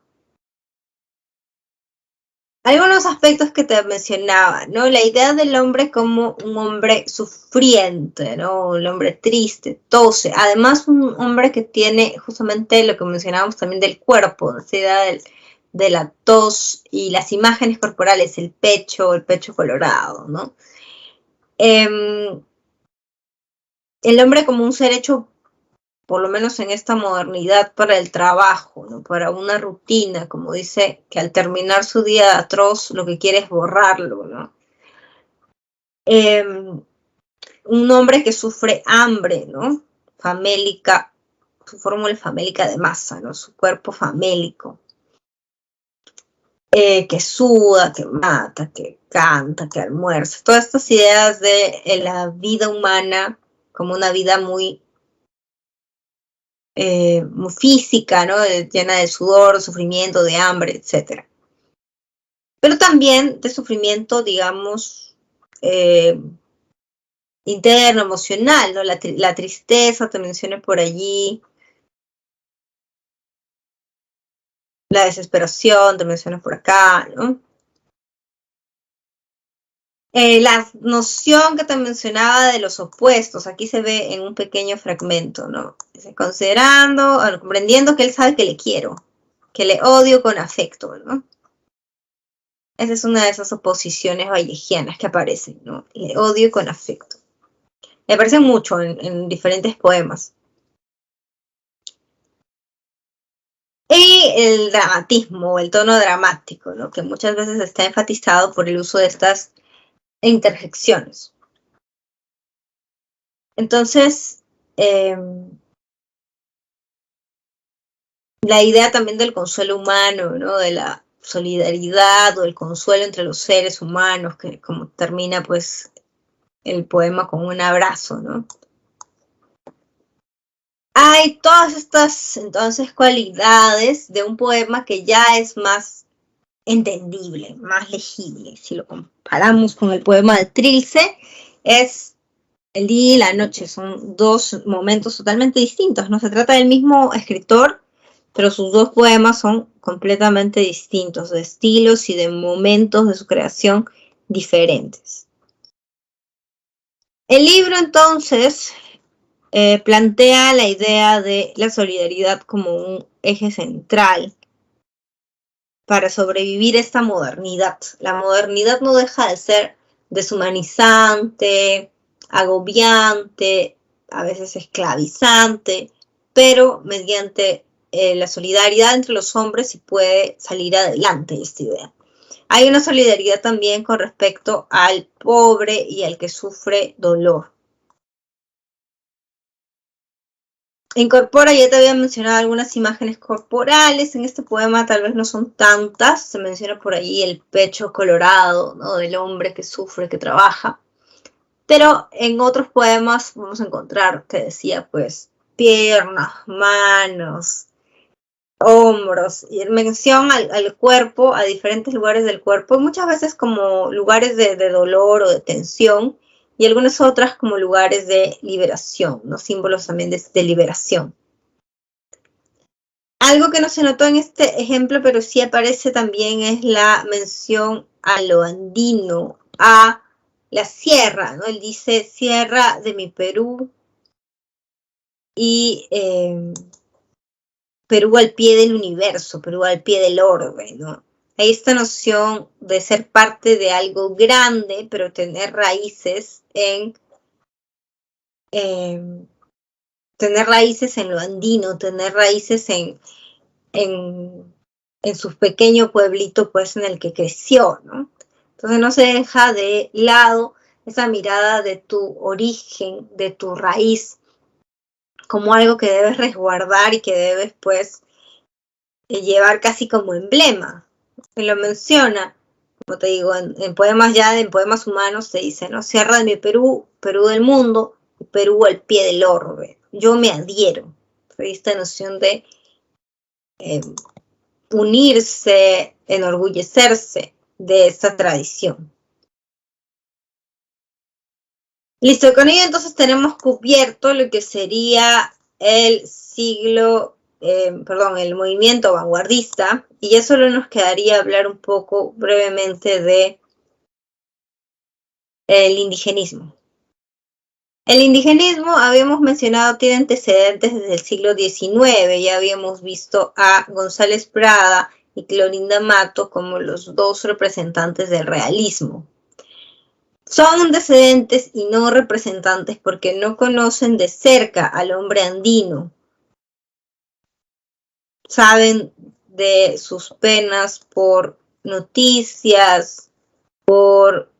Algunos aspectos que te mencionaba, ¿no? La idea del hombre como un hombre sufriente, ¿no? Un hombre triste, tose. Además, un hombre que tiene justamente lo que mencionábamos también del cuerpo, esa idea de la tos y las imágenes corporales, el pecho colorado, ¿no? El hombre como un ser hecho, por lo menos en esta modernidad, para el trabajo, ¿no? Para una rutina, como dice, que al terminar su día atroz lo que quiere es borrarlo, ¿no? Un hombre que sufre hambre, ¿no? Famélica, su fórmula famélica de masa, ¿no? Su cuerpo famélico. Que suda, que mata, que canta, que almuerza. Todas estas ideas de la vida humana como una vida muy física, ¿no? Llena de sudor, sufrimiento, de hambre, etc. Pero también de sufrimiento, digamos, interno, emocional, ¿no? La tristeza, te mencioné por allí, la desesperación, te menciono por acá, ¿no? La noción que te mencionaba de los opuestos, aquí se ve en un pequeño fragmento, ¿no? Considerando, comprendiendo que él sabe que le quiero, que le odio con afecto, ¿no? Esa es una de esas oposiciones vallejianas que aparecen, ¿no? Le odio con afecto. Me aparecen mucho en diferentes poemas. Y el dramatismo, el tono dramático, ¿no? Que muchas veces está enfatizado por el uso de estas interjecciones. Entonces, la idea también del consuelo humano, ¿no? De la solidaridad o el consuelo entre los seres humanos, que como termina pues el poema con un abrazo, ¿no? Hay todas estas entonces cualidades de un poema que ya es más entendible, más legible. Si lo comparamos con el poema de Trilce, es el día y la noche, son dos momentos totalmente distintos. No se trata del mismo escritor, pero sus dos poemas son completamente distintos, de estilos y de momentos de su creación diferentes. El libro entonces plantea la idea de la solidaridad como un eje central para sobrevivir esta modernidad. La modernidad no deja de ser deshumanizante, agobiante, a veces esclavizante, pero mediante la solidaridad entre los hombres se puede salir adelante esta idea. Hay una solidaridad también con respecto al pobre y al que sufre dolor. Incorpora, ya te había mencionado algunas imágenes corporales, en este poema tal vez no son tantas, se menciona por ahí el pecho colorado, ¿no? Del hombre que sufre, que trabaja, pero en otros poemas vamos a encontrar, te decía, pues, piernas, manos, hombros, y mención al cuerpo, a diferentes lugares del cuerpo, muchas veces como lugares de dolor o de tensión, y algunas otras como lugares de liberación, ¿no? Símbolos también de liberación. Algo que no se notó en este ejemplo, pero sí aparece también, es la mención a lo andino, a la sierra, ¿no? Él dice, sierra de mi Perú y Perú al pie del universo, Perú al pie del orbe, ¿no? Hay esta noción de ser parte de algo grande, pero tener raíces en lo andino, tener raíces en su pequeño pueblito, pues, en el que creció, ¿no? Entonces no se deja de lado esa mirada de tu origen, de tu raíz, como algo que debes resguardar y que debes, pues, llevar casi como emblema. Se lo menciona, como te digo, en poemas en poemas humanos se dice, ¿no? Sierra de mi Perú, Perú del mundo, Perú al pie del orbe. Yo me adhiero. Esta noción de unirse, enorgullecerse de esta tradición. Listo, con ello entonces tenemos cubierto lo que sería el el movimiento vanguardista, y ya solo nos quedaría hablar un poco brevemente de el indigenismo. El indigenismo, habíamos mencionado, tiene antecedentes desde el siglo XIX, ya habíamos visto a González Prada y Clorinda Mato como los dos representantes del realismo. Son antecedentes y no representantes porque no conocen de cerca al hombre andino. Saben de sus penas por noticias, por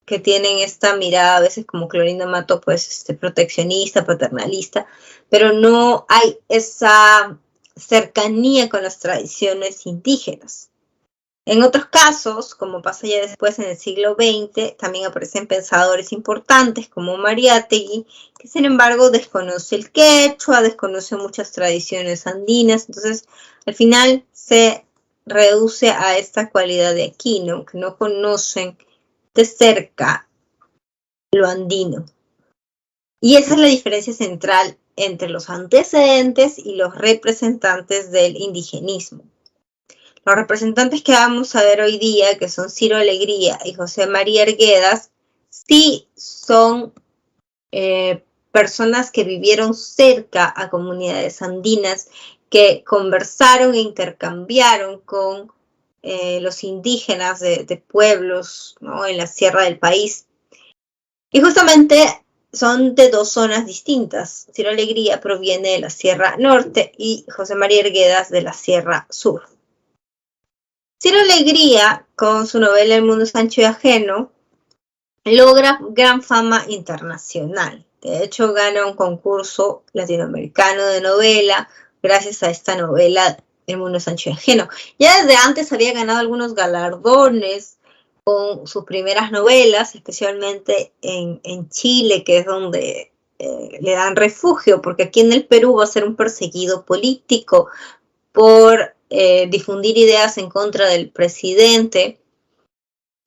que tienen esta mirada a veces como Clorinda Mato, pues proteccionista, paternalista, pero no hay esa cercanía con las tradiciones indígenas. En otros casos, como pasa ya después en el siglo XX, también aparecen pensadores importantes como Mariátegui, que sin embargo desconoce el quechua, desconoce muchas tradiciones andinas, entonces al final se reduce a esta cualidad de aquí, ¿no? Que no conocen de cerca lo andino. Y esa es la diferencia central entre los antecedentes y los representantes del indigenismo. Los representantes que vamos a ver hoy día, que son Ciro Alegría y José María Arguedas, sí son personas que vivieron cerca a comunidades andinas, que conversaron e intercambiaron con los indígenas de pueblos, ¿no? En la sierra del país. Y justamente son de dos zonas distintas. Ciro Alegría proviene de la Sierra Norte y José María Arguedas de la Sierra Sur. Ciro Alegría, con su novela El mundo es ancho y ajeno, logra gran fama internacional. De hecho, gana un concurso latinoamericano de novela gracias a esta novela El mundo es ancho y ajeno. Ya desde antes había ganado algunos galardones con sus primeras novelas, especialmente en Chile, que es donde le dan refugio, porque aquí en el Perú va a ser un perseguido político por difundir ideas en contra del presidente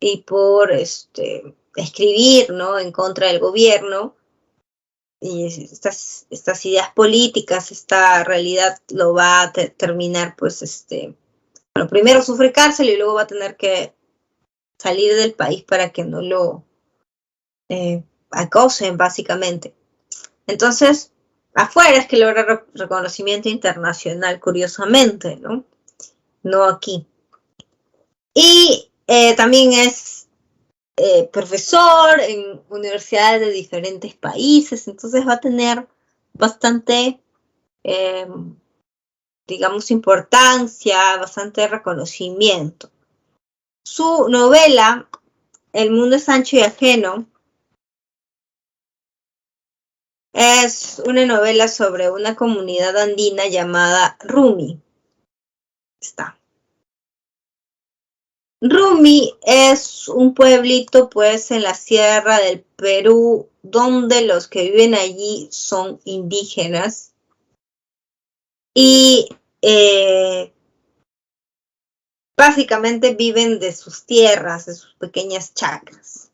y por escribir, ¿no?, en contra del gobierno. Y estas ideas políticas, esta realidad lo va a terminar, pues, bueno, primero sufre cárcel y luego va a tener que salir del país para que no lo acosen, básicamente. Entonces, afuera es que logra reconocimiento internacional, curiosamente, ¿no? No aquí. Y también es profesor en universidades de diferentes países, entonces va a tener bastante, digamos, importancia, bastante reconocimiento. Su novela, El mundo es ancho y ajeno, es una novela sobre una comunidad andina llamada Rumi. Está. Rumi es un pueblito, pues, en la sierra del Perú, donde los que viven allí son indígenas y básicamente viven de sus tierras, de sus pequeñas chacras.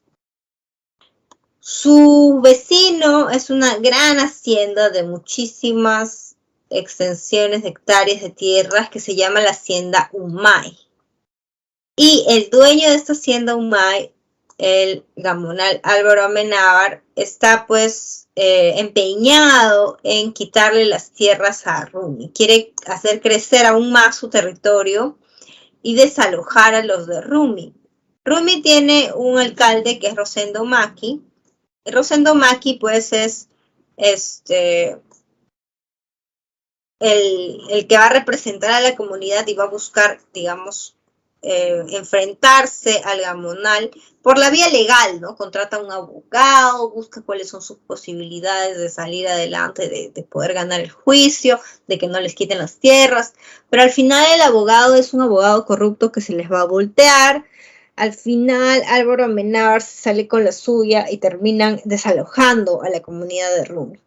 Su vecino es una gran hacienda de muchísimas extensiones de hectáreas de tierras que se llama la hacienda Humay. Y el dueño de esta hacienda Humay, el gamonal Álvaro Amenábar, está pues empeñado en quitarle las tierras a Rumi. Quiere hacer crecer aún más su territorio y desalojar a los de Rumi. Rumi tiene un alcalde que es Rosendo Maki. Rosendo Maki pues es el que va a representar a la comunidad y va a buscar, digamos, enfrentarse al gamonal por la vía legal, ¿no? Contrata a un abogado, busca cuáles son sus posibilidades de salir adelante, de poder ganar el juicio, de que no les quiten las tierras, pero al final el abogado es un abogado corrupto que se les va a voltear. Al final Álvaro Amenábar se sale con la suya y terminan desalojando a la comunidad de Rumi.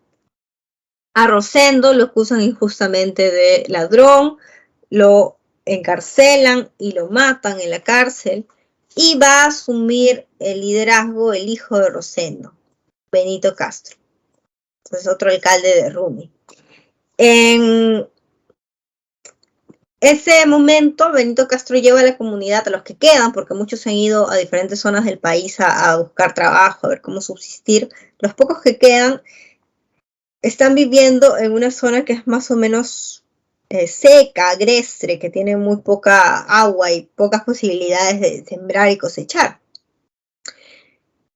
A Rosendo lo acusan injustamente de ladrón, lo encarcelan y lo matan en la cárcel, y va a asumir el liderazgo el hijo de Rosendo, Benito Castro. Entonces, otro alcalde de Rumi. En ese momento, Benito Castro lleva a la comunidad, a los que quedan, porque muchos han ido a diferentes zonas del país a buscar trabajo, a ver cómo subsistir. Los pocos que quedan están viviendo en una zona que es más o menos seca, agreste, que tiene muy poca agua y pocas posibilidades de sembrar y cosechar.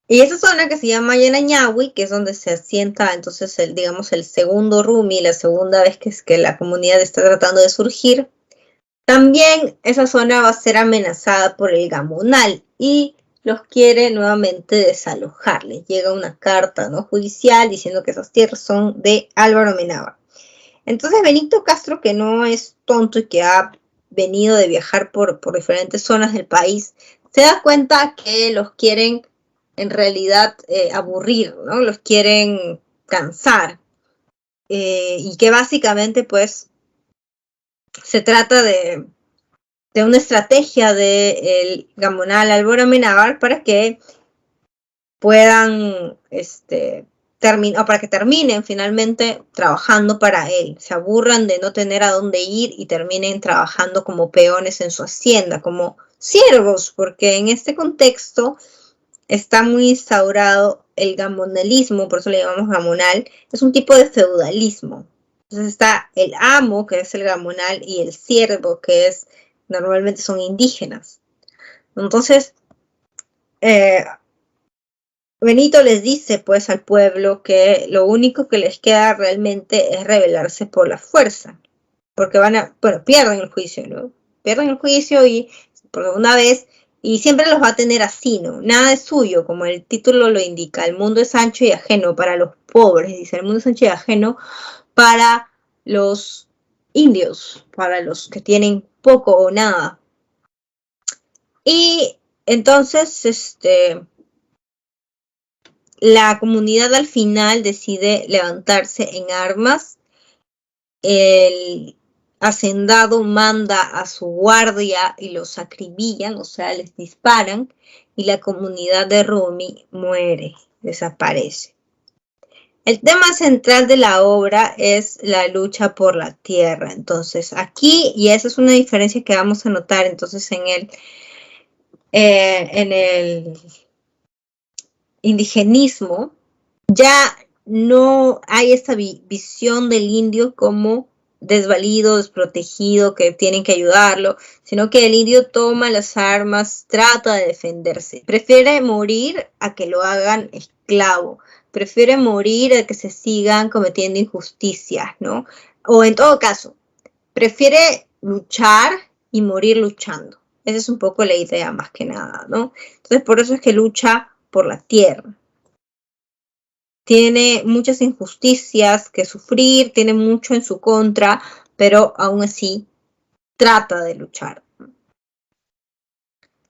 Y esa zona que se llama Yanañahui, que es donde se asienta entonces digamos el segundo Rumi, la segunda vez que la comunidad está tratando de surgir, también esa zona va a ser amenazada por el gamonal y los quiere nuevamente desalojar. Les llega una carta, ¿no?, judicial diciendo que esas tierras son de Álvaro Amenábar. Entonces Benito Castro, que no es tonto y que ha venido de viajar por diferentes zonas del país, se da cuenta que los quieren en realidad aburrir, ¿no? Los quieren cansar. Y que básicamente pues se trata de una estrategia del gamonal Álvaro Amenábar para que puedan para que terminen finalmente trabajando para él, se aburran de no tener a dónde ir y terminen trabajando como peones en su hacienda, como siervos, porque en este contexto está muy instaurado el gamonalismo, por eso le llamamos gamonal, es un tipo de feudalismo. Entonces está el amo, que es el gamonal, y el siervo, que normalmente son indígenas. Entonces, Benito les dice pues al pueblo que lo único que les queda realmente es rebelarse por la fuerza, porque pierden el juicio, ¿no? Pierden el juicio y por una vez, y siempre los va a tener así, ¿no? Nada es suyo, como el título lo indica, el mundo es ancho y ajeno para los pobres, dice, el mundo es ancho y ajeno para los indios, para los que tienen poco o nada. Y entonces, la comunidad al final decide levantarse en armas. El hacendado manda a su guardia y los acribillan, o sea, les disparan, y la comunidad de Rumi muere, desaparece. El tema central de la obra es la lucha por la tierra. Entonces, aquí, y esa es una diferencia que vamos a notar entonces en el indigenismo, ya no hay esta visión del indio como desvalido, desprotegido, que tienen que ayudarlo, sino que el indio toma las armas, trata de defenderse, prefiere morir a que lo hagan esclavo, prefiere morir a que se sigan cometiendo injusticias, ¿no? O en todo caso, prefiere luchar y morir luchando. Esa es un poco la idea más que nada, ¿no? Entonces por eso es que lucha por la tierra. Tiene muchas injusticias que sufrir, tiene mucho en su contra, pero aún así trata de luchar.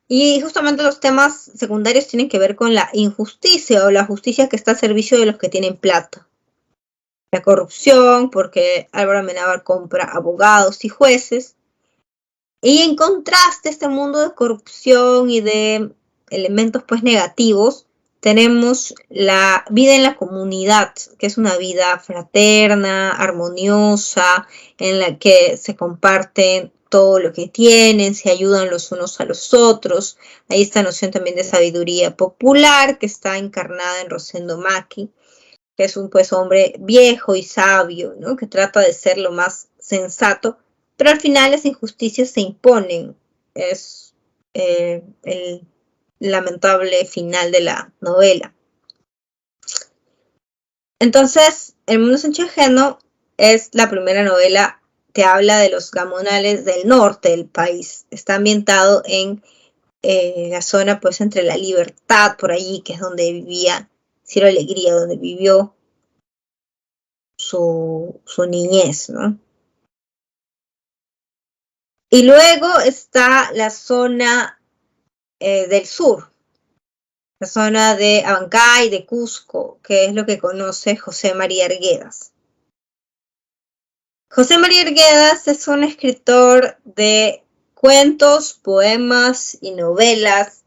Y justamente los temas secundarios tienen que ver con la injusticia o la justicia que está al servicio de los que tienen plata. La corrupción, porque Álvaro Amenábar compra abogados y jueces. Y en contraste, este mundo de corrupción y de elementos pues negativos, tenemos la vida en la comunidad, que es una vida fraterna, armoniosa, en la que se comparten todo lo que tienen, se ayudan los unos a los otros. Hay esta noción también de sabiduría popular que está encarnada en Rosendo Maki, que es un pues hombre viejo y sabio, ¿no? Que trata de ser lo más sensato, pero al final las injusticias se imponen. Es el lamentable final de la novela. Entonces, El mundo es ajeno es la primera novela que habla de los gamonales del norte del país. Está ambientado en la zona pues entre La Libertad, por allí, que es donde vivía Ciro Alegría, donde vivió su niñez, ¿no? Y luego está la zona del sur, la zona de Abancay, de Cusco, que es lo que conoce José María Arguedas. José María Arguedas es un escritor de cuentos, poemas y novelas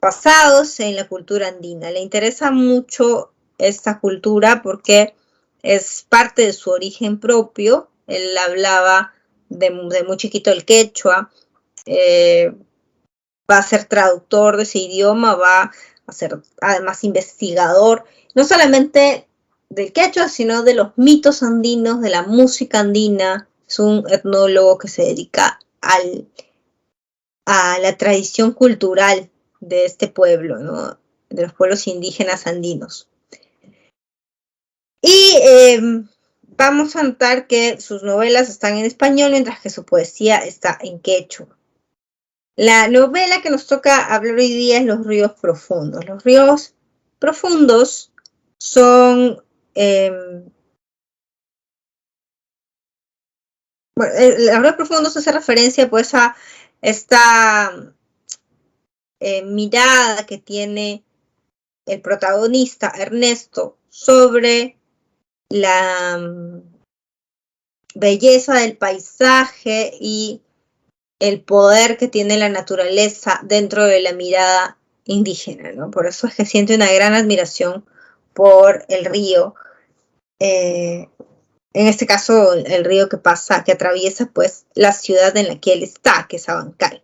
basados en la cultura andina. Le interesa mucho esta cultura porque es parte de su origen propio. Él hablaba de muy chiquito el quechua, va a ser traductor de ese idioma, va a ser además investigador, no solamente del quechua, sino de los mitos andinos, de la música andina. Es un etnólogo que se dedica a la tradición cultural de este pueblo, ¿no? De los pueblos indígenas andinos. Y vamos a notar que sus novelas están en español, mientras que su poesía está en quechua. La novela que nos toca hablar hoy día es Los ríos profundos. Los ríos profundos son... bueno, Los ríos profundos hace referencia pues a esta mirada que tiene el protagonista, Ernesto, sobre la belleza del paisaje y el poder que tiene la naturaleza dentro de la mirada indígena, ¿no? Por eso es que siente una gran admiración por el río, en este caso el río que atraviesa pues la ciudad en la que él está, que es Abancay.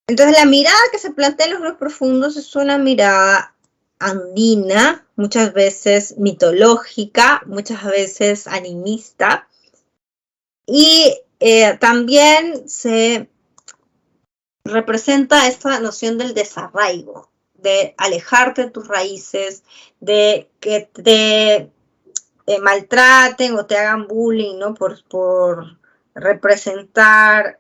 Entonces la mirada que se plantea en Los ríos profundos es una mirada andina, muchas veces mitológica, muchas veces animista, y también se representa esta noción del desarraigo de alejarte de tus raíces, de que te maltraten o te hagan bullying, ¿no? Por representar,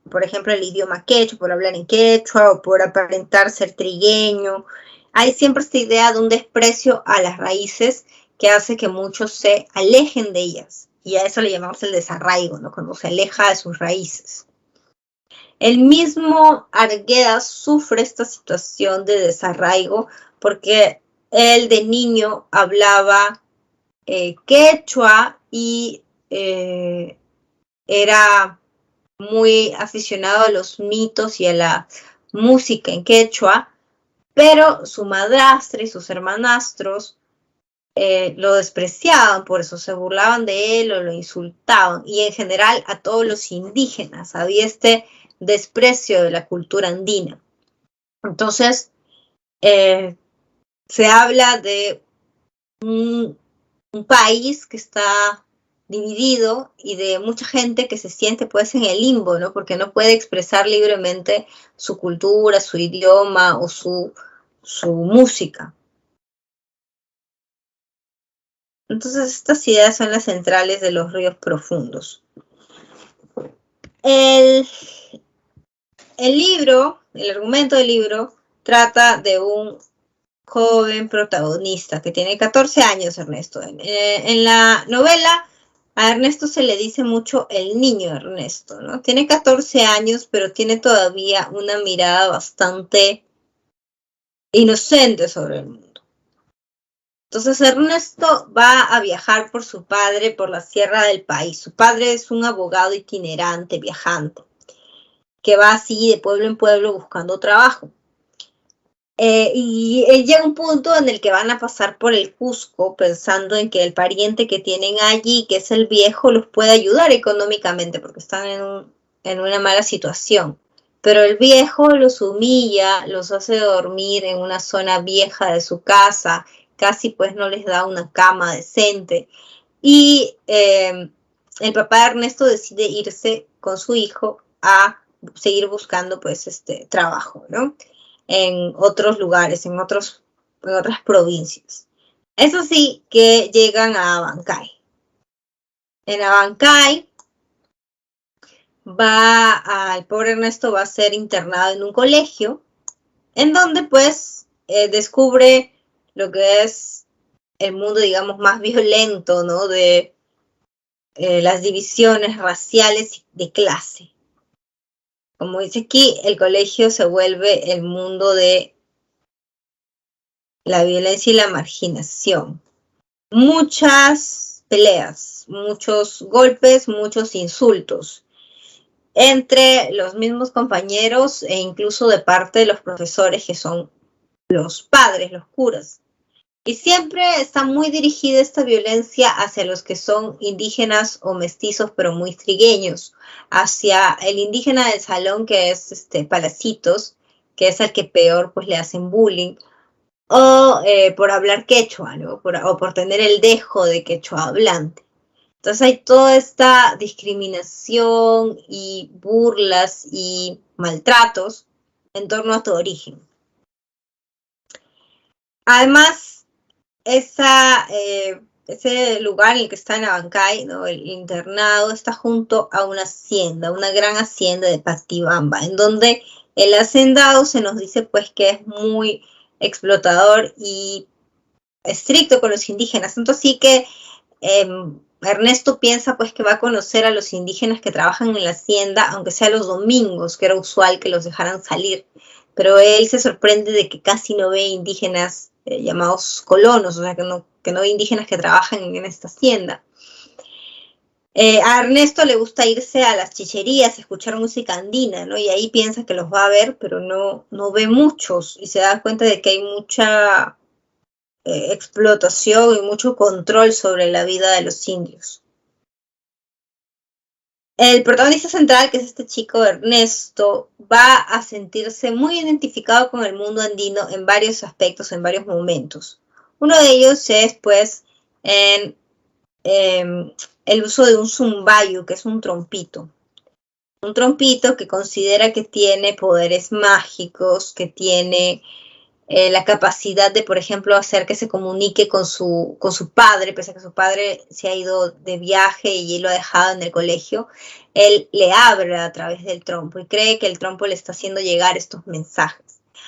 por ejemplo, el idioma quechua, por hablar en quechua o por aparentar ser trigueño. Hay siempre esta idea de un desprecio a las raíces que hace que muchos se alejen de ellas. Y a eso le llamamos el desarraigo, ¿no? Cuando se aleja de sus raíces. El mismo Arguedas sufre esta situación de desarraigo porque él de niño hablaba quechua y era muy aficionado a los mitos y a la música en quechua, pero su madrastra y sus hermanastros lo despreciaban, por eso se burlaban de él o lo insultaban, y en general a todos los indígenas había este desprecio de la cultura andina. Entonces, se habla de un país que está dividido y de mucha gente que se siente pues en el limbo, ¿no? Porque no puede expresar libremente su cultura, su idioma o su música. Entonces estas ideas son las centrales de los ríos profundos. El libro, el argumento del libro, trata de un joven protagonista que tiene 14 años, Ernesto. En la novela a Ernesto se le dice mucho el niño Ernesto, ¿no? Tiene 14 años, pero tiene todavía una mirada bastante inocente sobre el mundo. Entonces Ernesto va a viajar por su padre por la sierra del país. Su padre es un abogado itinerante, viajante, que va así de pueblo en pueblo buscando trabajo. Y llega un punto en el que van a pasar por el Cusco pensando en que el pariente que tienen allí, que es el viejo, los puede ayudar económicamente porque están en una mala situación. Pero el viejo los humilla, los hace dormir en una zona vieja de su casa, casi pues no les da una cama decente. Y el papá de Ernesto decide irse con su hijo a seguir buscando pues trabajo, ¿no? En otros lugares, en otras provincias. Eso sí, que llegan a Abancay. En Abancay el pobre Ernesto va a ser internado en un colegio, en donde pues descubre lo que es el mundo, digamos, más violento, ¿no? De las divisiones raciales y de clase. Como dice aquí, el colegio se vuelve el mundo de la violencia y la marginación. Muchas peleas, muchos golpes, muchos insultos entre los mismos compañeros e incluso de parte de los profesores que son los padres, los curas. Y siempre está muy dirigida esta violencia hacia los que son indígenas o mestizos, pero muy trigueños, hacia el indígena del salón, que es Palacitos, que es al que peor pues le hacen bullying, o por hablar quechua, ¿no? O por tener el dejo de quechua hablante. Entonces hay toda esta discriminación y burlas y maltratos en torno a tu origen. Además, ese lugar en el que está en Abancay, ¿no? El internado, está junto a una hacienda, una gran hacienda de Patibamba, en donde el hacendado se nos dice pues que es muy explotador y estricto con los indígenas. Tanto así que Ernesto piensa pues que va a conocer a los indígenas que trabajan en la hacienda, aunque sea los domingos, que era usual que los dejaran salir. Pero él se sorprende de que casi no ve indígenas llamados colonos, o sea, que no ve indígenas que trabajan en esta hacienda. A Ernesto le gusta irse a las chicherías, escuchar música andina, ¿no? Y ahí piensa que los va a ver, pero no ve muchos y se da cuenta de que hay mucha explotación y mucho control sobre la vida de los indios. El protagonista central, que es este chico Ernesto, va a sentirse muy identificado con el mundo andino en varios aspectos, en varios momentos. Uno de ellos es, pues, en el uso de un zumbayu, que es un trompito. Un trompito que considera que tiene poderes mágicos, que tiene la capacidad de, por ejemplo, hacer que se comunique con su padre, pese a que su padre se ha ido de viaje y él lo ha dejado en el colegio, él le habla a través del trompo y cree que el trompo le está haciendo llegar estos mensajes.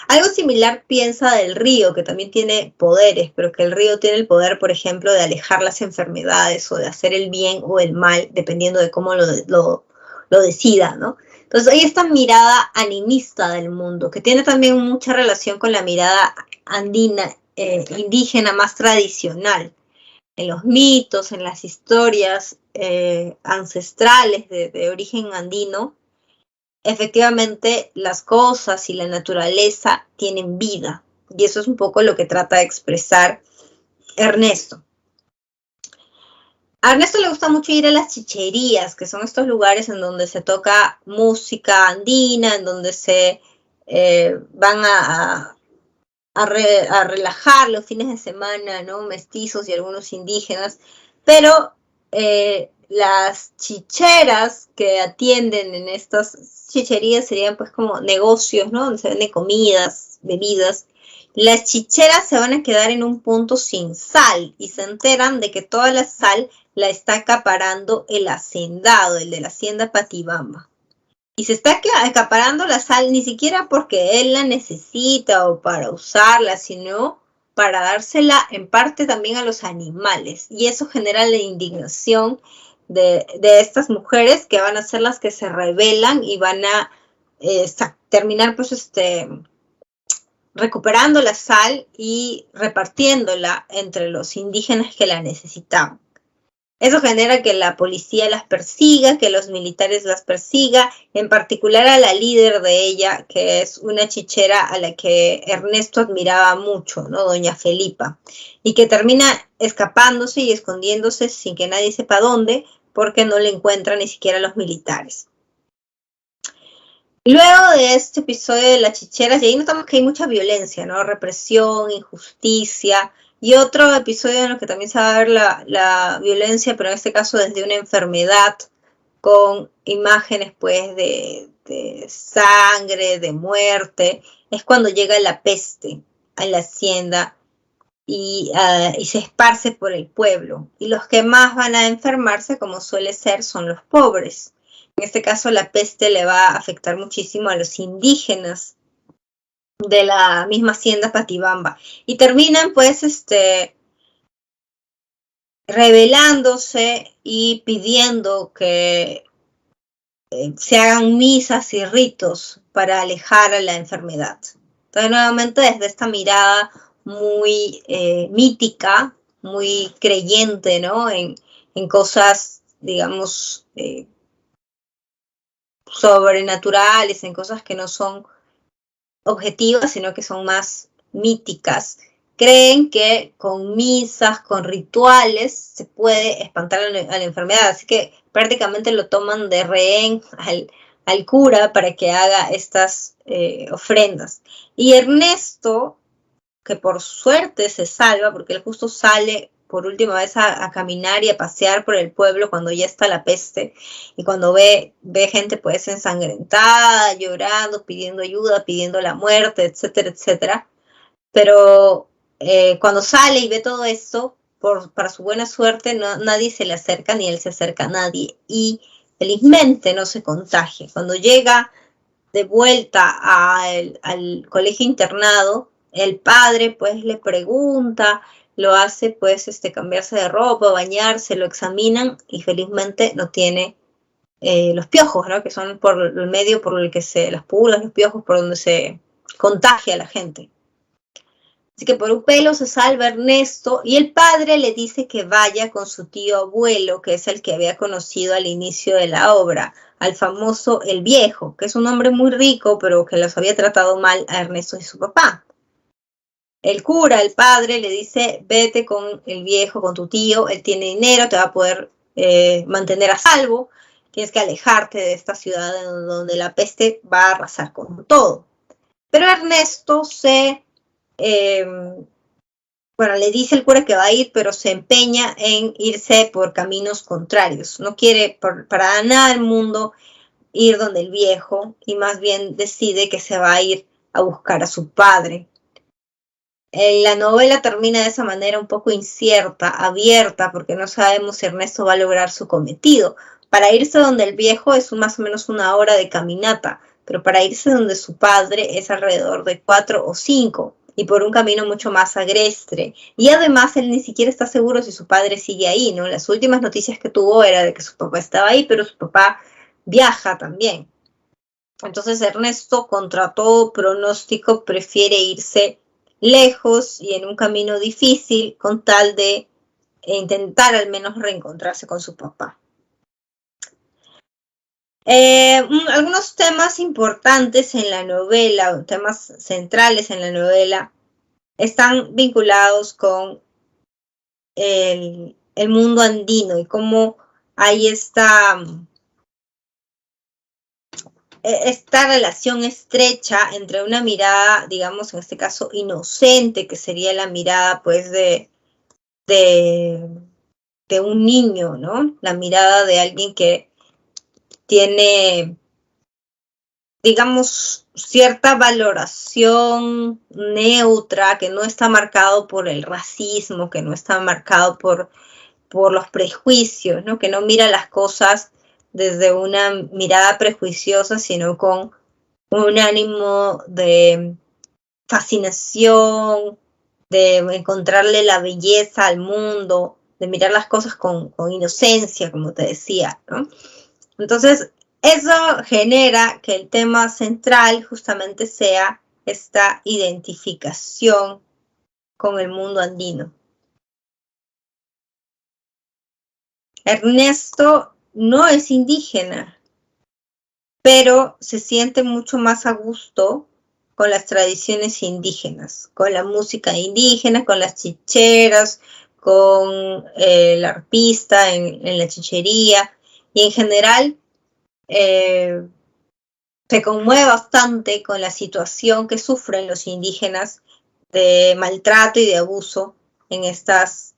Algo similar piensa del río, que también tiene poderes, pero que el río tiene el poder, por ejemplo, de alejar las enfermedades o de hacer el bien o el mal, dependiendo de cómo lo decida, ¿no? Entonces hay esta mirada animista del mundo, que tiene también mucha relación con la mirada andina, indígena más tradicional. En los mitos, en las historias ancestrales de origen andino, efectivamente las cosas y la naturaleza tienen vida. Y eso es un poco lo que trata de expresar Ernesto. A Ernesto le gusta mucho ir a las chicherías, que son estos lugares en donde se toca música andina, en donde se van a relajar los fines de semana, ¿no? Mestizos y algunos indígenas, pero las chicheras que atienden en estas chicherías serían pues como negocios, ¿no? Donde se venden comidas, bebidas. Las chicheras se van a quedar en un punto sin sal y se enteran de que toda la sal la está acaparando el hacendado, el de la hacienda Patibamba. Y se está acaparando la sal ni siquiera porque él la necesita o para usarla, sino para dársela en parte también a los animales. Y eso genera la indignación de estas mujeres que van a ser las que se rebelan y van a terminar pues recuperando la sal y repartiéndola entre los indígenas que la necesitaban. Eso genera que la policía las persiga, que los militares las persiga, en particular a la líder de ella, que es una chichera a la que Ernesto admiraba mucho, ¿no? Doña Felipa, y que termina escapándose y escondiéndose sin que nadie sepa dónde, porque no le encuentran ni siquiera los militares. Luego de este episodio de las chicheras, y ahí notamos que hay mucha violencia, ¿no? Represión, injusticia, y otro episodio en el que también se va a ver la violencia, pero en este caso desde una enfermedad, con imágenes pues de sangre, de muerte, es cuando llega la peste a la hacienda y se esparce por el pueblo. Y los que más van a enfermarse, como suele ser, son los pobres. En este caso la peste le va a afectar muchísimo a los indígenas de la misma hacienda Patibamba. Y terminan pues rebelándose y pidiendo que se hagan misas y ritos para alejar a la enfermedad. Entonces nuevamente desde esta mirada muy mítica, muy creyente, ¿no? En cosas, digamos, sobrenaturales, en cosas que no son objetivas, sino que son más míticas. Creen que con misas, con rituales, se puede espantar a la enfermedad. Así que prácticamente lo toman de rehén al cura para que haga estas ofrendas. Y Ernesto, que por suerte se salva, porque él justo sale por última vez a caminar y a pasear por el pueblo cuando ya está la peste, y cuando ve gente pues ensangrentada, llorando, pidiendo ayuda, pidiendo la muerte, etcétera, etcétera. Pero cuando sale y ve todo esto, para su buena suerte, nadie se le acerca, ni él se acerca a nadie, y felizmente no se contagia. Cuando llega de vuelta al colegio internado, el padre pues le pregunta, lo hace pues cambiarse de ropa, bañarse, lo examinan y felizmente no tiene los piojos, ¿no? Que son por el medio por el que las pulgas, los piojos, por donde se contagia a la gente. Así que por un pelo se salva Ernesto y el padre le dice que vaya con su tío abuelo, que es el que había conocido al inicio de la obra, al famoso El Viejo, que es un hombre muy rico, pero que los había tratado mal a Ernesto y su papá. El cura, el padre, le dice, vete con el viejo, con tu tío, él tiene dinero, te va a poder mantener a salvo, tienes que alejarte de esta ciudad donde la peste va a arrasar con todo. Pero Ernesto le dice el cura que va a ir, pero se empeña en irse por caminos contrarios. No quiere para nada el mundo ir donde el viejo y más bien decide que se va a ir a buscar a su padre. La novela termina de esa manera un poco incierta, abierta, porque no sabemos si Ernesto va a lograr su cometido. Para irse donde el viejo es más o menos 1 hora de caminata, pero para irse donde su padre es alrededor de 4 o 5, y por un camino mucho más agreste. Y además él ni siquiera está seguro si su padre sigue ahí, ¿no? Las últimas noticias que tuvo era de que su papá estaba ahí, pero su papá viaja también. Entonces Ernesto, contra todo pronóstico, prefiere irse lejos y en un camino difícil con tal de intentar al menos reencontrarse con su papá. Algunos temas importantes en la novela, temas centrales en la novela, están vinculados con el mundo andino y cómo hay esta relación estrecha entre una mirada, digamos, en este caso, inocente, que sería la mirada, pues, de un niño, ¿no? La mirada de alguien que tiene, digamos, cierta valoración neutra, que no está marcado por el racismo, que no está marcado por los prejuicios, ¿no? Que no mira las cosas desde una mirada prejuiciosa, sino con un ánimo de fascinación, de encontrarle la belleza al mundo, de mirar las cosas con inocencia, como te decía, ¿no? Entonces, eso genera que el tema central justamente sea esta identificación con el mundo andino. Ernesto no es indígena, pero se siente mucho más a gusto con las tradiciones indígenas, con la música indígena, con las chicheras, con el arpista en la chichería, y en general se conmueve bastante con la situación que sufren los indígenas de maltrato y de abuso en estas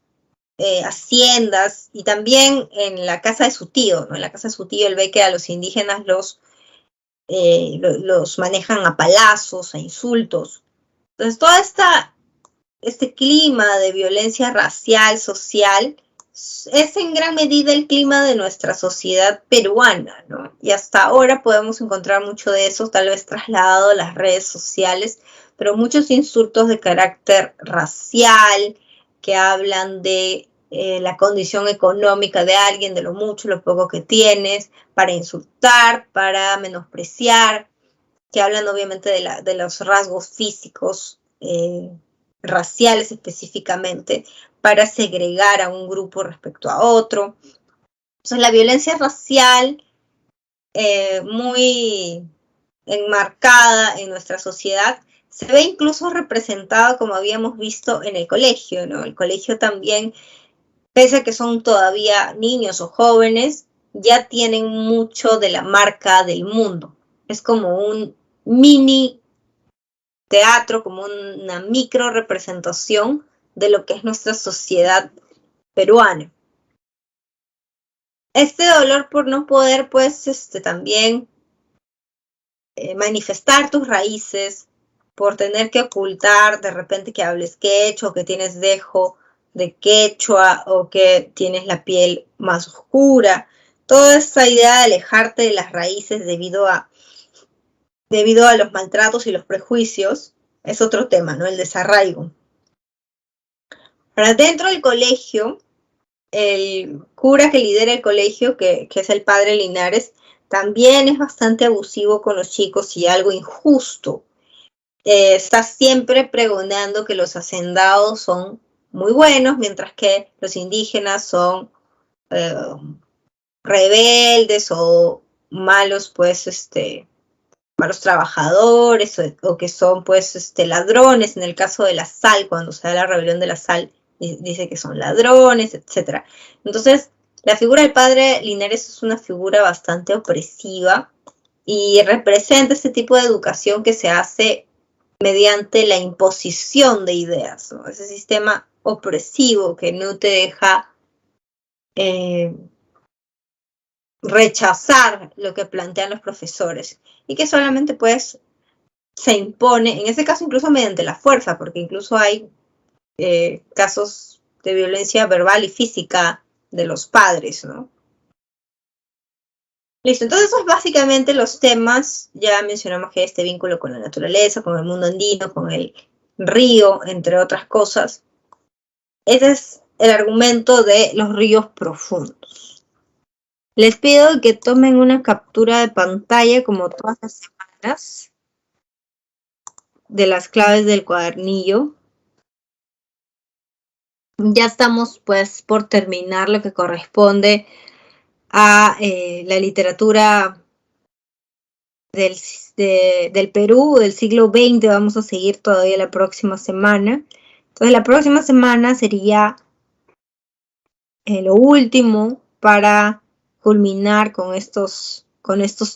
haciendas y también en la casa de su tío, ¿no? En la casa de su tío él ve que a los indígenas los manejan a palazos, a insultos. Entonces, todo este clima de violencia racial, social, es en gran medida el clima de nuestra sociedad peruana, ¿no? Y hasta ahora podemos encontrar mucho de eso, tal vez trasladado a las redes sociales, pero muchos insultos de carácter racial que hablan de la condición económica de alguien, de lo mucho, lo poco que tienes, para insultar, para menospreciar, que hablan obviamente de los rasgos físicos, raciales específicamente, para segregar a un grupo respecto a otro. Entonces la violencia racial muy enmarcada en nuestra sociedad se ve incluso representada como habíamos visto en el colegio, ¿no? El colegio también, pese a que son todavía niños o jóvenes, ya tienen mucho de la marca del mundo. Es como un mini teatro, como una micro representación de lo que es nuestra sociedad peruana. Este dolor por no poder, pues, también manifestar tus raíces, por tener que ocultar de repente que hables quechua, o que tienes dejo de quechua, o que tienes la piel más oscura. Toda esta idea de alejarte de las raíces debido a los maltratos y los prejuicios es otro tema, ¿no? El desarraigo. Ahora, dentro del colegio, el cura que lidera el colegio, que es el padre Linares, también es bastante abusivo con los chicos y algo injusto. Está siempre pregonando que los hacendados son muy buenos, mientras que los indígenas son rebeldes o malos, pues, malos trabajadores o que son, pues, ladrones. En el caso de la sal, cuando se da la rebelión de la sal, dice que son ladrones, etc. Entonces, la figura del padre Linares es una figura bastante opresiva y representa este tipo de educación que se hace mediante la imposición de ideas, ¿no? Ese sistema opresivo que no te deja rechazar lo que plantean los profesores y que solamente puedes se impone, en ese caso incluso mediante la fuerza, porque incluso hay casos de violencia verbal y física de los padres, ¿no? Listo, entonces esos básicamente los temas. Ya mencionamos que hay este vínculo con la naturaleza, con el mundo andino, con el río, entre otras cosas. Ese es el argumento de los ríos profundos. Les pido que tomen una captura de pantalla como todas las semanas de las claves del cuadernillo. Ya estamos pues por terminar lo que corresponde a la literatura del Perú del siglo XX. Vamos a seguir todavía la próxima semana. Entonces la próxima semana sería lo último para culminar con estos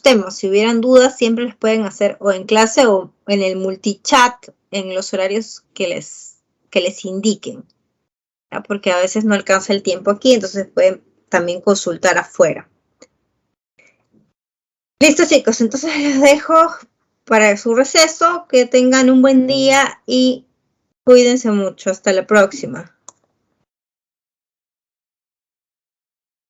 temas. Si hubieran dudas, siempre les pueden hacer o en clase o en el multichat en los horarios que les indiquen, ¿ya? Porque a veces no alcanza el tiempo aquí, entonces pueden también consultar afuera. Listo, chicos, entonces les dejo para su receso. Que tengan un buen día y cuídense mucho. Hasta la próxima.